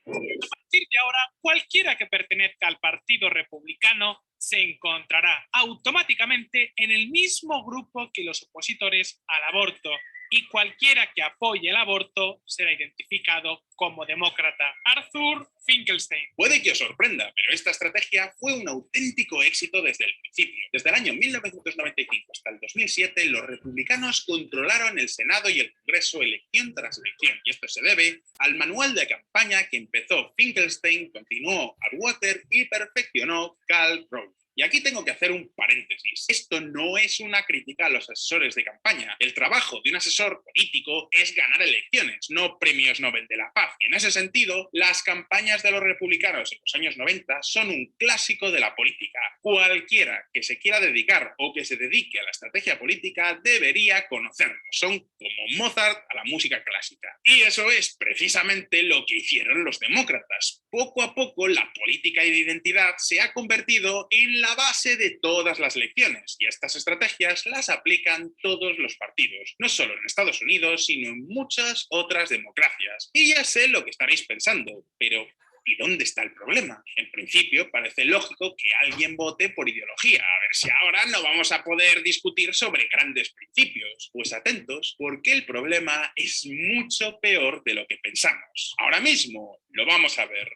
A partir de ahora, cualquiera que pertenezca al Partido Republicano se encontrará automáticamente en el mismo grupo que los opositores al aborto. y cualquiera que apoye el aborto será identificado como demócrata. Arthur Finkelstein. Puede que os sorprenda, pero esta estrategia fue un auténtico éxito desde el principio. Desde el año 1995 hasta el 2007, los republicanos controlaron el Senado y el Congreso elección tras elección, y esto se debe al manual de campaña que empezó Finkelstein, continuó Atwater y perfeccionó Karl Rove. Y aquí tengo que hacer un paréntesis. Esto no es una crítica a los asesores de campaña. El trabajo de un asesor político es ganar elecciones, no premios Nobel de la Paz. Y en ese sentido, las campañas de los republicanos en los años 90 son un clásico de la política. Cualquiera que se quiera dedicar o que se dedique a la estrategia política debería conocerlo. Son como Mozart a la música clásica. Y eso es precisamente lo que hicieron los demócratas. Poco a poco, la política de identidad se ha convertido en la base de todas las elecciones, y estas estrategias las aplican todos los partidos, no solo en Estados Unidos, sino en muchas otras democracias. Y ya sé lo que estaréis pensando, pero ¿y dónde está el problema? En principio, parece lógico que alguien vote por ideología. A ver si ahora no vamos a poder discutir sobre grandes principios. Pues atentos, porque el problema es mucho peor de lo que pensamos. Ahora mismo lo vamos a ver.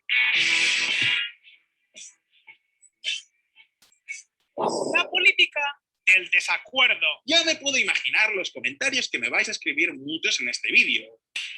La política del desacuerdo. Ya me puedo imaginar los comentarios que me vais a escribir muchos en este vídeo.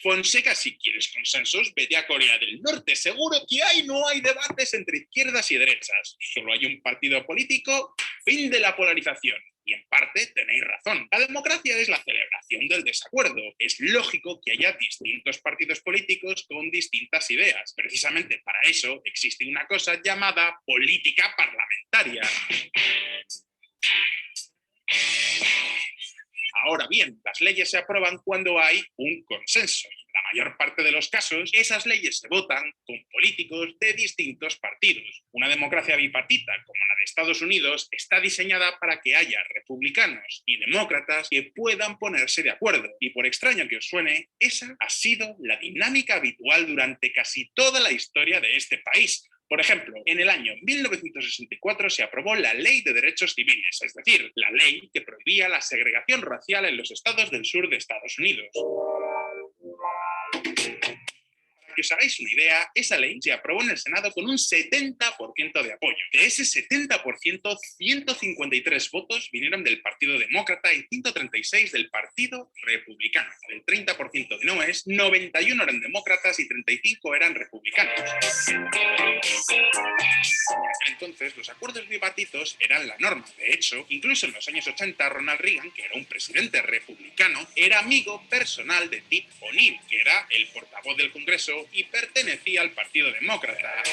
Fonseca, si quieres consensos, vete a Corea del Norte. Seguro que ahí no hay debates entre izquierdas y derechas. Solo hay un partido político, fin de la polarización. Y en parte tenéis razón. La democracia es la celebración del desacuerdo. Es lógico que haya distintos partidos políticos con distintas ideas. Precisamente para eso existe una cosa llamada política parlamentaria. Ahora bien, las leyes se aprueban cuando hay un consenso. Y en la mayor parte de los casos, esas leyes se votan con políticos de distintos partidos. Una democracia bipartita como la de Estados Unidos está diseñada para que haya republicanos y demócratas que puedan ponerse de acuerdo. Y por extraño que os suene, esa ha sido la dinámica habitual durante casi toda la historia de este país. Por ejemplo, en el año 1964 se aprobó la Ley de Derechos Civiles, es decir, la ley que prohibía la segregación racial en los estados del sur de Estados Unidos. Para que os hagáis una idea, esa ley se aprobó en el Senado con un 70% de apoyo. De ese 70%, 153 votos vinieron del Partido Demócrata y 136 del Partido Republicano. Del 30% de noes, 91 eran demócratas y 35 eran republicanos. Entonces, los acuerdos bipartitos eran la norma. De hecho, incluso en los años 80, Ronald Reagan, que era un presidente republicano, era amigo personal de Tip O'Neill, que era el portavoz del Congreso y pertenecía al Partido Demócrata.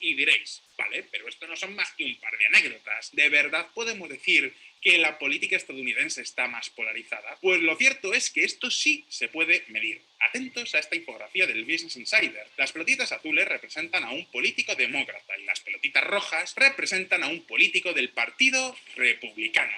Y diréis, vale, pero esto no son más que un par de anécdotas. ¿De verdad podemos decir que la política estadounidense está más polarizada? Pues lo cierto es que esto sí se puede medir. Atentos a esta infografía del Business Insider. Las pelotitas azules representan a un político demócrata y las pelotitas rojas representan a un político del Partido Republicano.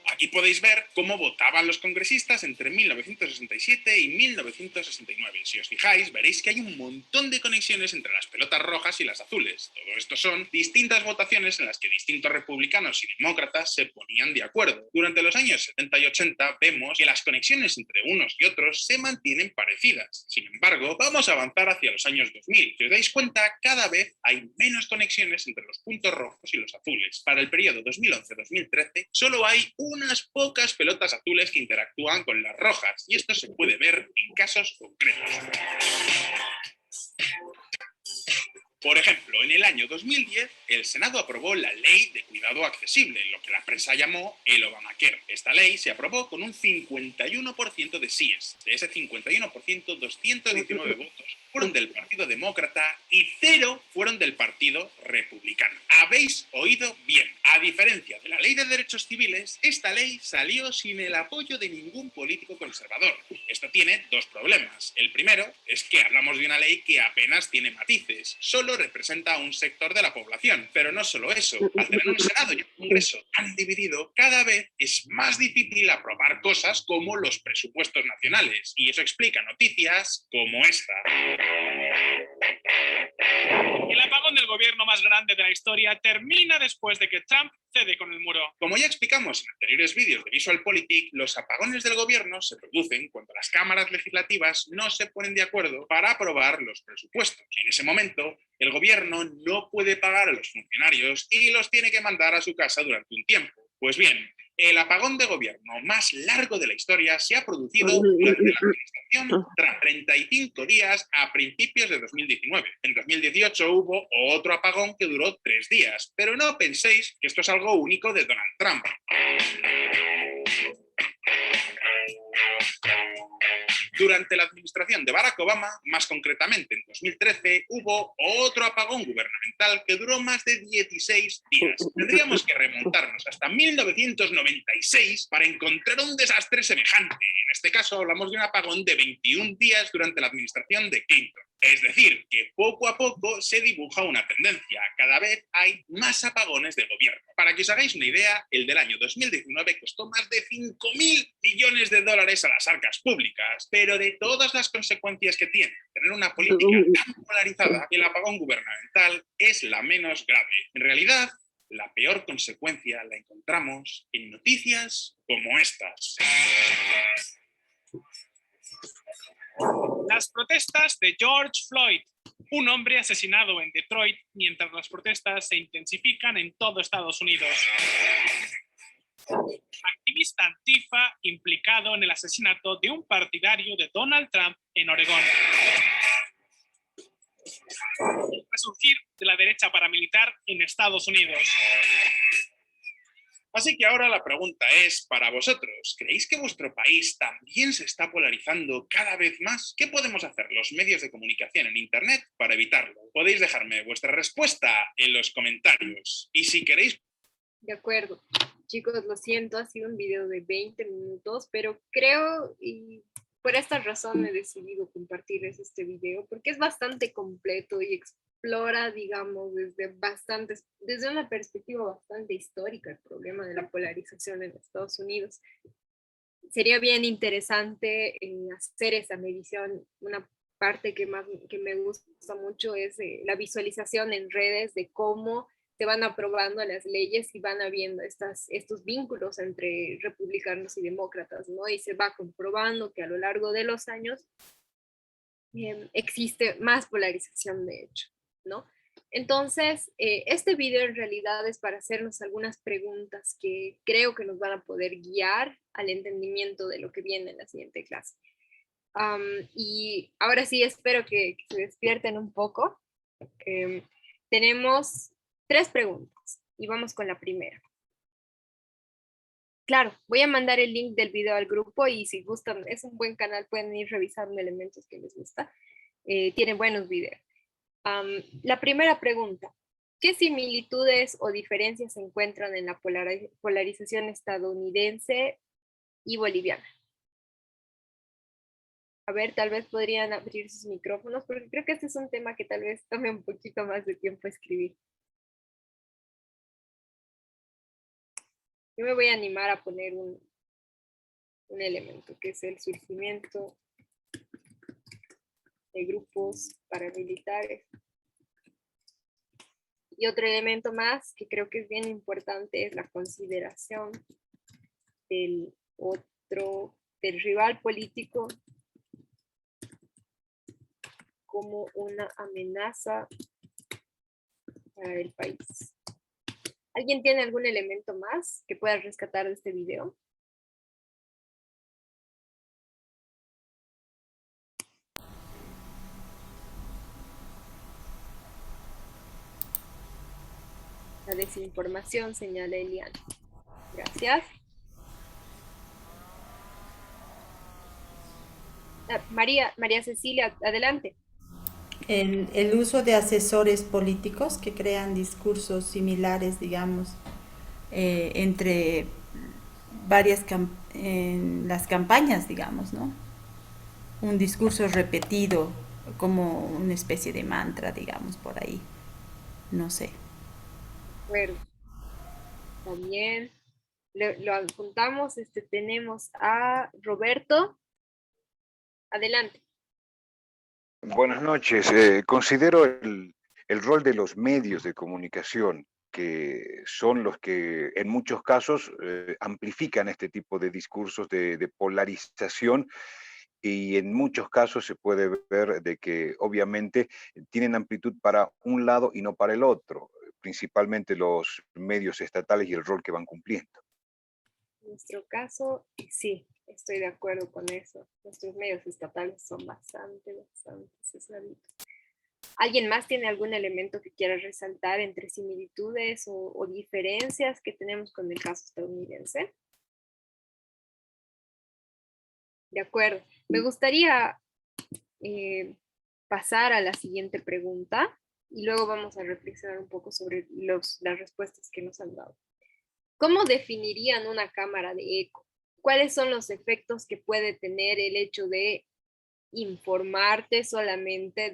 Aquí podéis ver cómo votaban los congresistas entre 1967 y 1969. Si os fijáis, veréis que hay un montón de conexiones entre las pelotas rojas y las azules. Todo esto son distintas votaciones en las que distintos republicanos y demócratas se ponían de acuerdo. Durante los años 70 y 80 vemos que las conexiones entre unos y otros se mantienen parecidas. Sin embargo, vamos a avanzar hacia los años 2000. Si os dais cuenta, cada vez hay menos conexiones entre los puntos rojos y los azules. Para el periodo 2011-2013, solo hay unas pocas pelotas azules que interactúan con las rojas, y esto se puede ver en casos concretos. Por ejemplo, en el año 2010, el Senado aprobó la Ley de Cuidado Accesible, lo que la prensa llamó el Obamacare. Esta ley se aprobó con un 51% de síes. De ese 51%, 219 votos fueron del Partido Demócrata y 0 fueron del Partido Republicano. Habéis oído bien. A diferencia de la Ley de Derechos Civiles, esta ley salió sin el apoyo de ningún político conservador. Esto tiene dos problemas. El primero es que hablamos de una ley que apenas tiene matices. Solo representa a un sector de la población. Pero no solo eso. Al tener un Senado y un Congreso tan dividido, cada vez es más difícil aprobar cosas como los presupuestos nacionales. Y eso explica noticias como esta. El apagón del gobierno más grande de la historia termina después de que Trump cede con el muro. Como ya explicamos en anteriores vídeos de VisualPolitik, los apagones del gobierno se producen cuando las cámaras legislativas no se ponen de acuerdo para aprobar los presupuestos. En ese momento, el gobierno no puede pagar a los funcionarios y los tiene que mandar a su casa durante un tiempo. Pues bien, el apagón de gobierno más largo de la historia se ha producido durante la administración tras 35 días a principios de 2019. En 2018 hubo otro apagón que duró 3 días, pero no penséis que esto es algo único de Donald Trump. Durante la administración de Barack Obama, más concretamente en 2013, hubo otro apagón gubernamental que duró más de 16 días. Tendríamos que remontarnos hasta 1996 para encontrar un desastre semejante. En este caso hablamos de un apagón de 21 días durante la administración de Clinton. Es decir, que poco a poco se dibuja una tendencia. Cada vez hay más apagones de gobierno. Para que os hagáis una idea, el del año 2019 costó más de 5.000 millones de dólares a las arcas públicas. Pero de todas las consecuencias que tiene tener una política tan polarizada, el apagón gubernamental es la menos grave. En realidad, la peor consecuencia la encontramos en noticias como estas. Las protestas de George Floyd, un hombre asesinado en Detroit mientras las protestas se intensifican en todo Estados Unidos. Activista Antifa implicado en el asesinato de un partidario de Donald Trump en Oregón. El resurgir de la derecha paramilitar en Estados Unidos. Así que ahora la pregunta es para vosotros. ¿Creéis que vuestro país también se está polarizando cada vez más? ¿Qué podemos hacer los medios de comunicación en Internet para evitarlo? Podéis dejarme vuestra respuesta en los comentarios. Y si queréis... De acuerdo. Chicos, lo siento, ha sido un video de 20 minutos, pero creo, y por esta razón he decidido compartirles este video, porque es bastante completo y explora, digamos, desde una perspectiva bastante histórica el problema de la polarización en Estados Unidos. Sería bien interesante hacer esa medición. Una parte que me gusta mucho es la visualización en redes de cómo se van aprobando las leyes y van habiendo estos vínculos entre republicanos y demócratas, ¿no? Y se va comprobando que a lo largo de los años existe más polarización, de hecho, ¿no? Entonces, este video en realidad es para hacernos algunas preguntas que creo que nos van a poder guiar al entendimiento de lo que viene en la siguiente clase. Y ahora sí espero que se despierten un poco. Tenemos 3 preguntas y vamos con la primera. Claro, voy a mandar el link del video al grupo y si gustan, es un buen canal, pueden ir revisando elementos que les gusta. Tiene buenos videos. La primera pregunta, ¿qué similitudes o diferencias se encuentran en la polarización estadounidense y boliviana? A ver, tal vez podrían abrir sus micrófonos, porque creo que este es un tema que tal vez tome un poquito más de tiempo escribir. Yo me voy a animar a poner un elemento, que es el surgimiento de grupos paramilitares. Y otro elemento más que creo que es bien importante es la consideración del rival político como una amenaza para el país. ¿Alguien tiene algún elemento más que pueda rescatar de este video? La desinformación, señala Eliana. Gracias. María Cecilia, adelante. El uso de asesores políticos que crean discursos similares, digamos, entre en las campañas, digamos, ¿no? Un discurso repetido como una especie de mantra, digamos, por ahí. No sé. Bueno, también lo apuntamos. Tenemos a Roberto. Adelante. Buenas noches. Considero el rol de los medios de comunicación, que son los que en muchos casos amplifican este tipo de discursos de polarización, y en muchos casos se puede ver de que obviamente tienen amplitud para un lado y no para el otro, principalmente los medios estatales y el rol que van cumpliendo. En nuestro caso, sí, estoy de acuerdo con eso. Nuestros medios estatales son bastante sesgaditos. ¿Alguien más tiene algún elemento que quiera resaltar entre similitudes o diferencias que tenemos con el caso estadounidense? De acuerdo. Me gustaría pasar a la siguiente pregunta y luego vamos a reflexionar un poco sobre las respuestas que nos han dado. ¿Cómo definirían una cámara de eco? ¿Cuáles son los efectos que puede tener el hecho de informarte solamente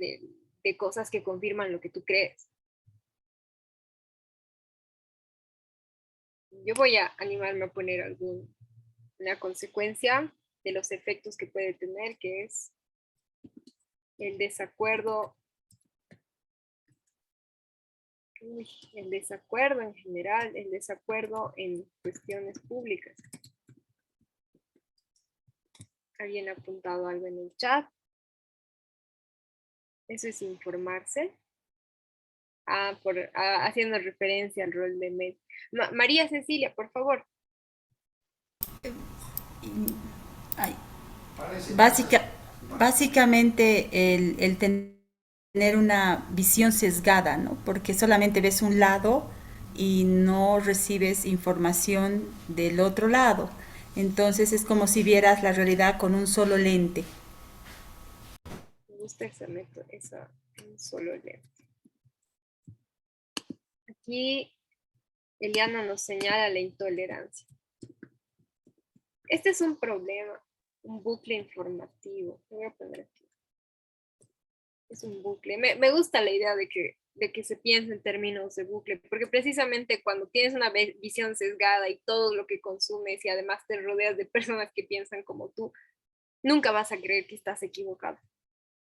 de cosas que confirman lo que tú crees? Yo voy a animarme a poner alguna consecuencia de los efectos que puede tener, que es el desacuerdo. El desacuerdo en general, el desacuerdo en cuestiones públicas. ¿Alguien ha apuntado algo en el chat? Eso es informarse. Haciendo referencia al rol de medio. María Cecilia, por favor. Básicamente el tener una visión sesgada, ¿no? Porque solamente ves un lado y no recibes información del otro lado. Entonces es como si vieras la realidad con un solo lente. Me gusta ese método, un solo lente. Aquí Eliana nos señala la intolerancia. Este es un problema, un bucle informativo. Lo voy a poner aquí. Es un bucle. Me gusta la idea de que se piense en términos de bucle, porque precisamente cuando tienes una visión sesgada y todo lo que consumes y además te rodeas de personas que piensan como tú, nunca vas a creer que estás equivocado.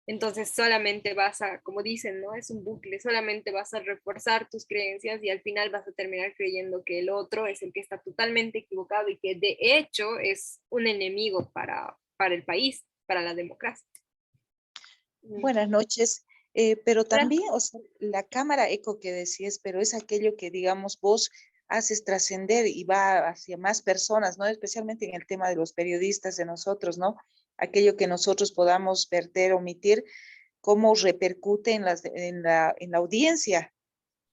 Entonces solamente vas a, como dicen, ¿no? Es un bucle, solamente vas a reforzar tus creencias y al final vas a terminar creyendo que el otro es el que está totalmente equivocado y que de hecho es un enemigo para el país, para la democracia. Buenas noches, pero también, o sea, la cámara eco que decías, pero es aquello que, digamos, vos haces trascender y va hacia más personas, ¿no? Especialmente en el tema de los periodistas, de nosotros, ¿no? Aquello que nosotros podamos verter, omitir, cómo repercute en la audiencia,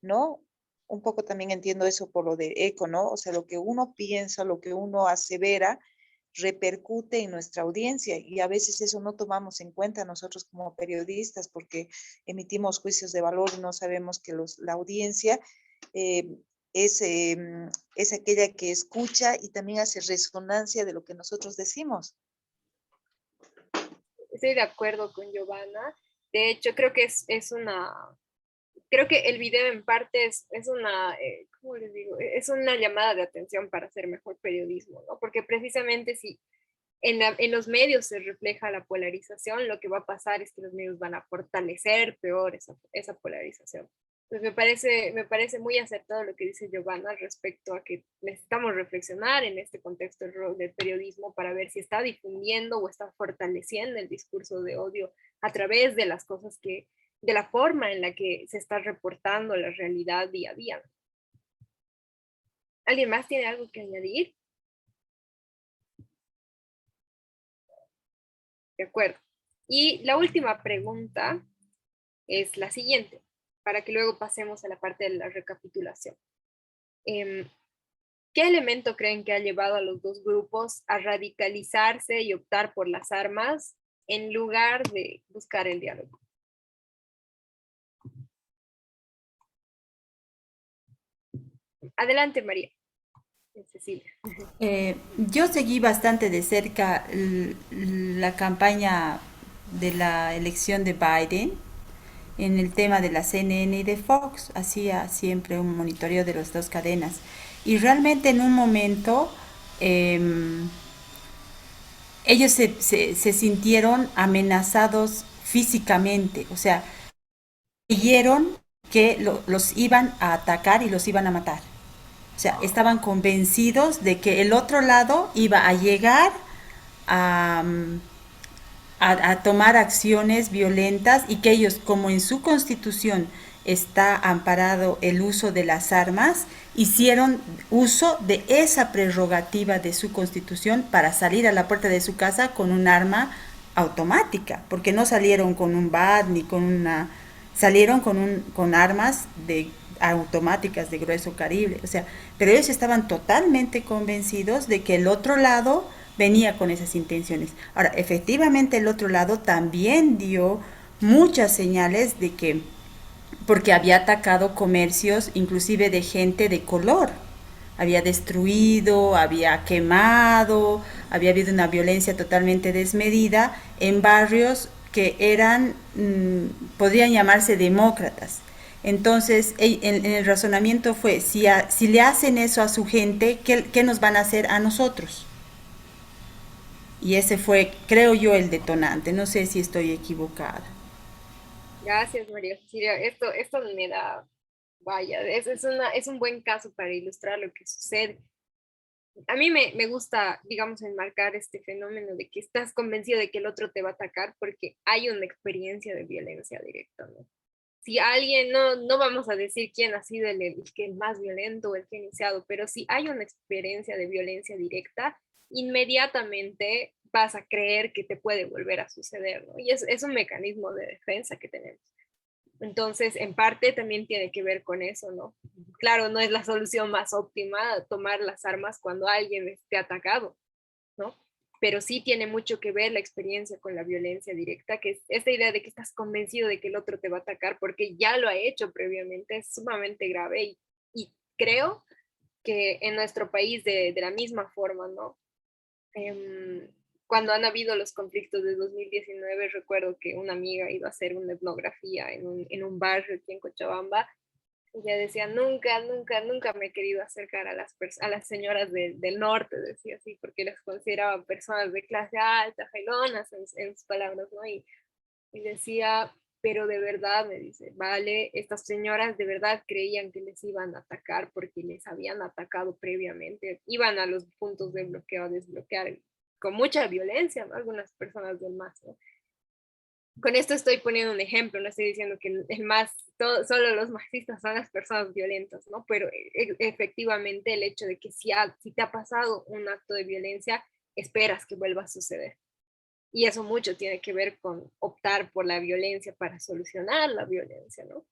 ¿no? Un poco también entiendo eso por lo de eco, ¿no? O sea, lo que uno piensa, lo que uno asevera, repercute en nuestra audiencia y a veces eso no tomamos en cuenta nosotros como periodistas porque emitimos juicios de valor y no sabemos que la audiencia es aquella que escucha y también hace resonancia de lo que nosotros decimos. Estoy de acuerdo con Giovanna. De hecho, creo que creo que el video en parte es una, ¿cómo les digo? Es una llamada de atención para hacer mejor periodismo, ¿no? Porque precisamente si en los medios se refleja la polarización, lo que va a pasar es que los medios van a fortalecer peor esa polarización. Entonces me parece muy acertado lo que dice Giovanna respecto a que necesitamos reflexionar en este contexto del periodismo para ver si está difundiendo o está fortaleciendo el discurso de odio a través de las cosas de la forma en la que se está reportando la realidad día a día. ¿Alguien más tiene algo que añadir? De acuerdo. Y la última pregunta es la siguiente, para que luego pasemos a la parte de la recapitulación. ¿Qué elemento creen que ha llevado a los dos grupos a radicalizarse y optar por las armas en lugar de buscar el diálogo? Adelante, María. Cecilia. Yo seguí bastante de cerca la campaña de la elección de Biden en el tema de la CNN y de Fox. Hacía siempre un monitoreo de las dos cadenas. Y realmente en un momento ellos se sintieron amenazados físicamente. O sea, creyeron que los iban a atacar y los iban a matar. O sea, estaban convencidos de que el otro lado iba a llegar a tomar acciones violentas y que ellos, como en su constitución está amparado el uso de las armas, hicieron uso de esa prerrogativa de su constitución para salir a la puerta de su casa con un arma automática, porque no salieron con un bat ni con una, salieron con armas automáticas de grueso calibre, o sea, pero ellos estaban totalmente convencidos de que el otro lado venía con esas intenciones. Ahora, efectivamente el otro lado también dio muchas señales de que, porque había atacado comercios inclusive de gente de color, había destruido, había quemado, había habido una violencia totalmente desmedida en barrios que eran, podrían llamarse demócratas. Entonces, en el razonamiento fue, si le hacen eso a su gente, ¿qué nos van a hacer a nosotros? Y ese fue, creo yo, el detonante. No sé si estoy equivocada. Gracias, María Cecilia. Esto me da, vaya, es un buen caso para ilustrar lo que sucede. A mí me gusta, digamos, enmarcar este fenómeno de que estás convencido de que el otro te va a atacar porque hay una experiencia de violencia directa, ¿no? Si alguien, no vamos a decir quién ha sido el que más violento o el que ha iniciado, pero si hay una experiencia de violencia directa, inmediatamente vas a creer que te puede volver a suceder, ¿no? Y es un mecanismo de defensa que tenemos. Entonces, en parte también tiene que ver con eso, ¿no? Claro, no es la solución más óptima tomar las armas cuando alguien esté atacado, ¿no? Pero sí tiene mucho que ver la experiencia con la violencia directa, que es esta idea de que estás convencido de que el otro te va a atacar porque ya lo ha hecho previamente, es sumamente grave y creo que en nuestro país de la misma forma, ¿no? Cuando han habido los conflictos de 2019, recuerdo que una amiga iba a hacer una etnografía en un barrio aquí en Cochabamba. Ella decía, nunca me he querido acercar a las señoras del norte, decía así, porque las consideraban personas de clase alta, jailonas, en sus palabras, ¿no? Y decía, pero de verdad, me dice, vale, estas señoras de verdad creían que les iban a atacar porque les habían atacado previamente, iban a los puntos de bloqueo a desbloquear con mucha violencia, ¿no? Algunas personas del MAS, ¿no? Con esto estoy poniendo un ejemplo, no estoy diciendo que el MAS, solo los marxistas son las personas violentas, ¿no? Pero efectivamente el hecho de que si te ha pasado un acto de violencia, esperas que vuelva a suceder. Y eso mucho tiene que ver con optar por la violencia para solucionar la violencia, ¿no?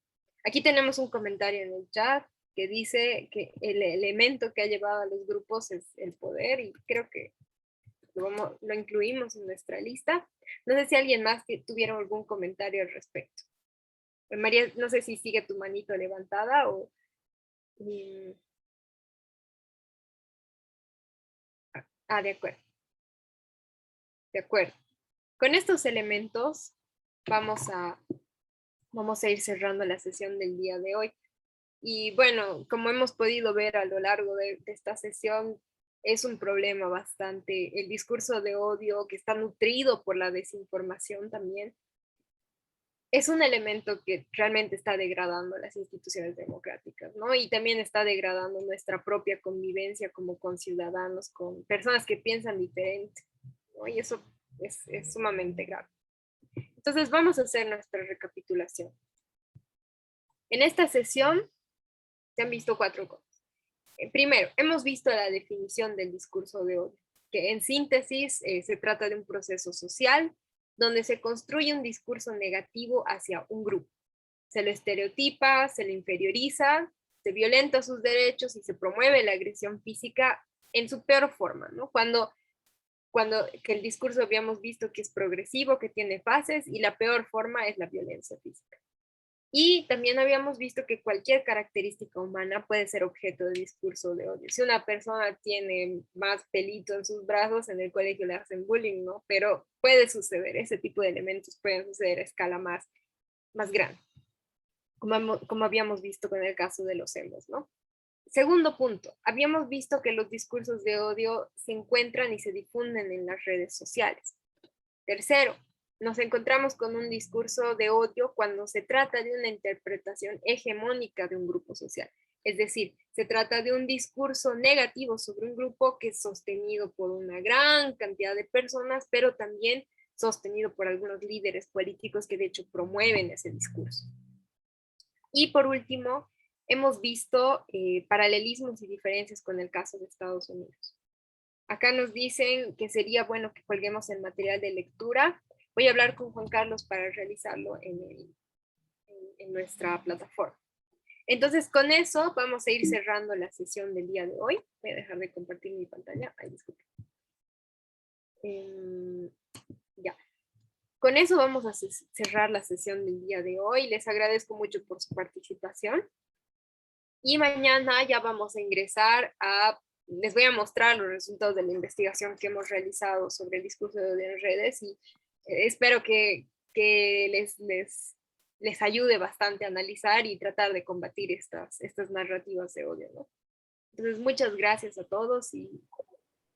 Aquí tenemos un comentario en el chat que dice que el elemento que ha llevado a los grupos es el poder y creo que lo incluimos en nuestra lista. No sé si alguien más que tuviera algún comentario al respecto. María, no sé si sigue tu manito levantada o... de acuerdo. De acuerdo. Con estos elementos vamos a ir cerrando la sesión del día de hoy. Y bueno, como hemos podido ver a lo largo de esta sesión, es un problema bastante, el discurso de odio que está nutrido por la desinformación también, es un elemento que realmente está degradando las instituciones democráticas, ¿no? Y también está degradando nuestra propia convivencia como conciudadanos, con personas que piensan diferente, ¿no? Y eso es sumamente grave. Entonces vamos a hacer nuestra recapitulación. En esta sesión se han visto 4 cosas. Primero, hemos visto la definición del discurso de odio, que en síntesis se trata de un proceso social donde se construye un discurso negativo hacia un grupo. Se lo estereotipa, se lo inferioriza, se violenta sus derechos y se promueve la agresión física en su peor forma, ¿no? Cuando que el discurso habíamos visto que es progresivo, que tiene fases y la peor forma es la violencia física. Y también habíamos visto que cualquier característica humana puede ser objeto de discurso de odio. Si una persona tiene más pelito en sus brazos, en el colegio le hacen bullying, ¿no? Pero puede suceder, ese tipo de elementos pueden suceder a escala más grande, como habíamos visto con el caso de los emos, ¿no? Segundo punto, habíamos visto que los discursos de odio se encuentran y se difunden en las redes sociales. Tercero, nos encontramos con un discurso de odio cuando se trata de una interpretación hegemónica de un grupo social. Es decir, se trata de un discurso negativo sobre un grupo que es sostenido por una gran cantidad de personas, pero también sostenido por algunos líderes políticos que de hecho promueven ese discurso. Y por último, hemos visto paralelismos y diferencias con el caso de Estados Unidos. Acá nos dicen que sería bueno que colguemos el material de lectura. Voy a hablar con Juan Carlos para realizarlo en nuestra plataforma. Entonces, con eso vamos a ir cerrando la sesión del día de hoy. Voy a dejar de compartir mi pantalla. Ay, disculpen. Ya. Con eso vamos a cerrar la sesión del día de hoy. Les agradezco mucho por su participación. Y mañana ya vamos a ingresar a... Les voy a mostrar los resultados de la investigación que hemos realizado sobre el discurso de odio en redes y espero que les ayude bastante a analizar y tratar de combatir estas narrativas de odio, ¿no? Entonces, muchas gracias a todos y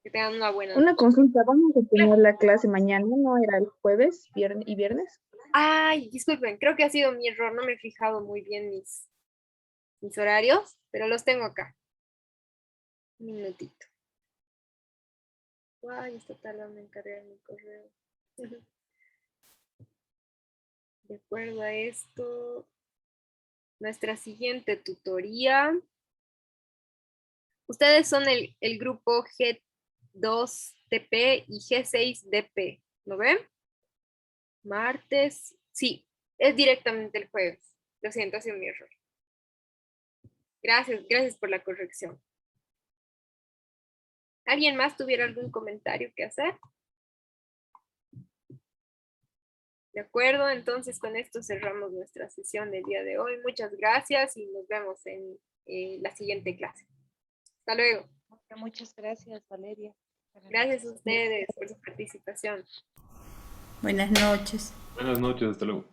que tengan una buena noche. Una consulta, ¿vamos a tener la clase mañana? ¿No era el jueves y viernes? Ay, disculpen, creo que ha sido mi error, no me he fijado muy bien mis horarios, pero los tengo acá. Un minutito. Ay, está tardando en cargar mi correo. De acuerdo a esto, nuestra siguiente tutoría. Ustedes son el grupo G2TP y G6DP, ¿lo ven? Martes, sí, es directamente el jueves. Lo siento, ha sido mi error. Gracias por la corrección. ¿Alguien más tuviera algún comentario que hacer? De acuerdo, entonces con esto cerramos nuestra sesión del día de hoy. Muchas gracias y nos vemos en la siguiente clase. Hasta luego. Muchas gracias, Valeria. Gracias a ustedes por su participación. Buenas noches. Buenas noches, hasta luego.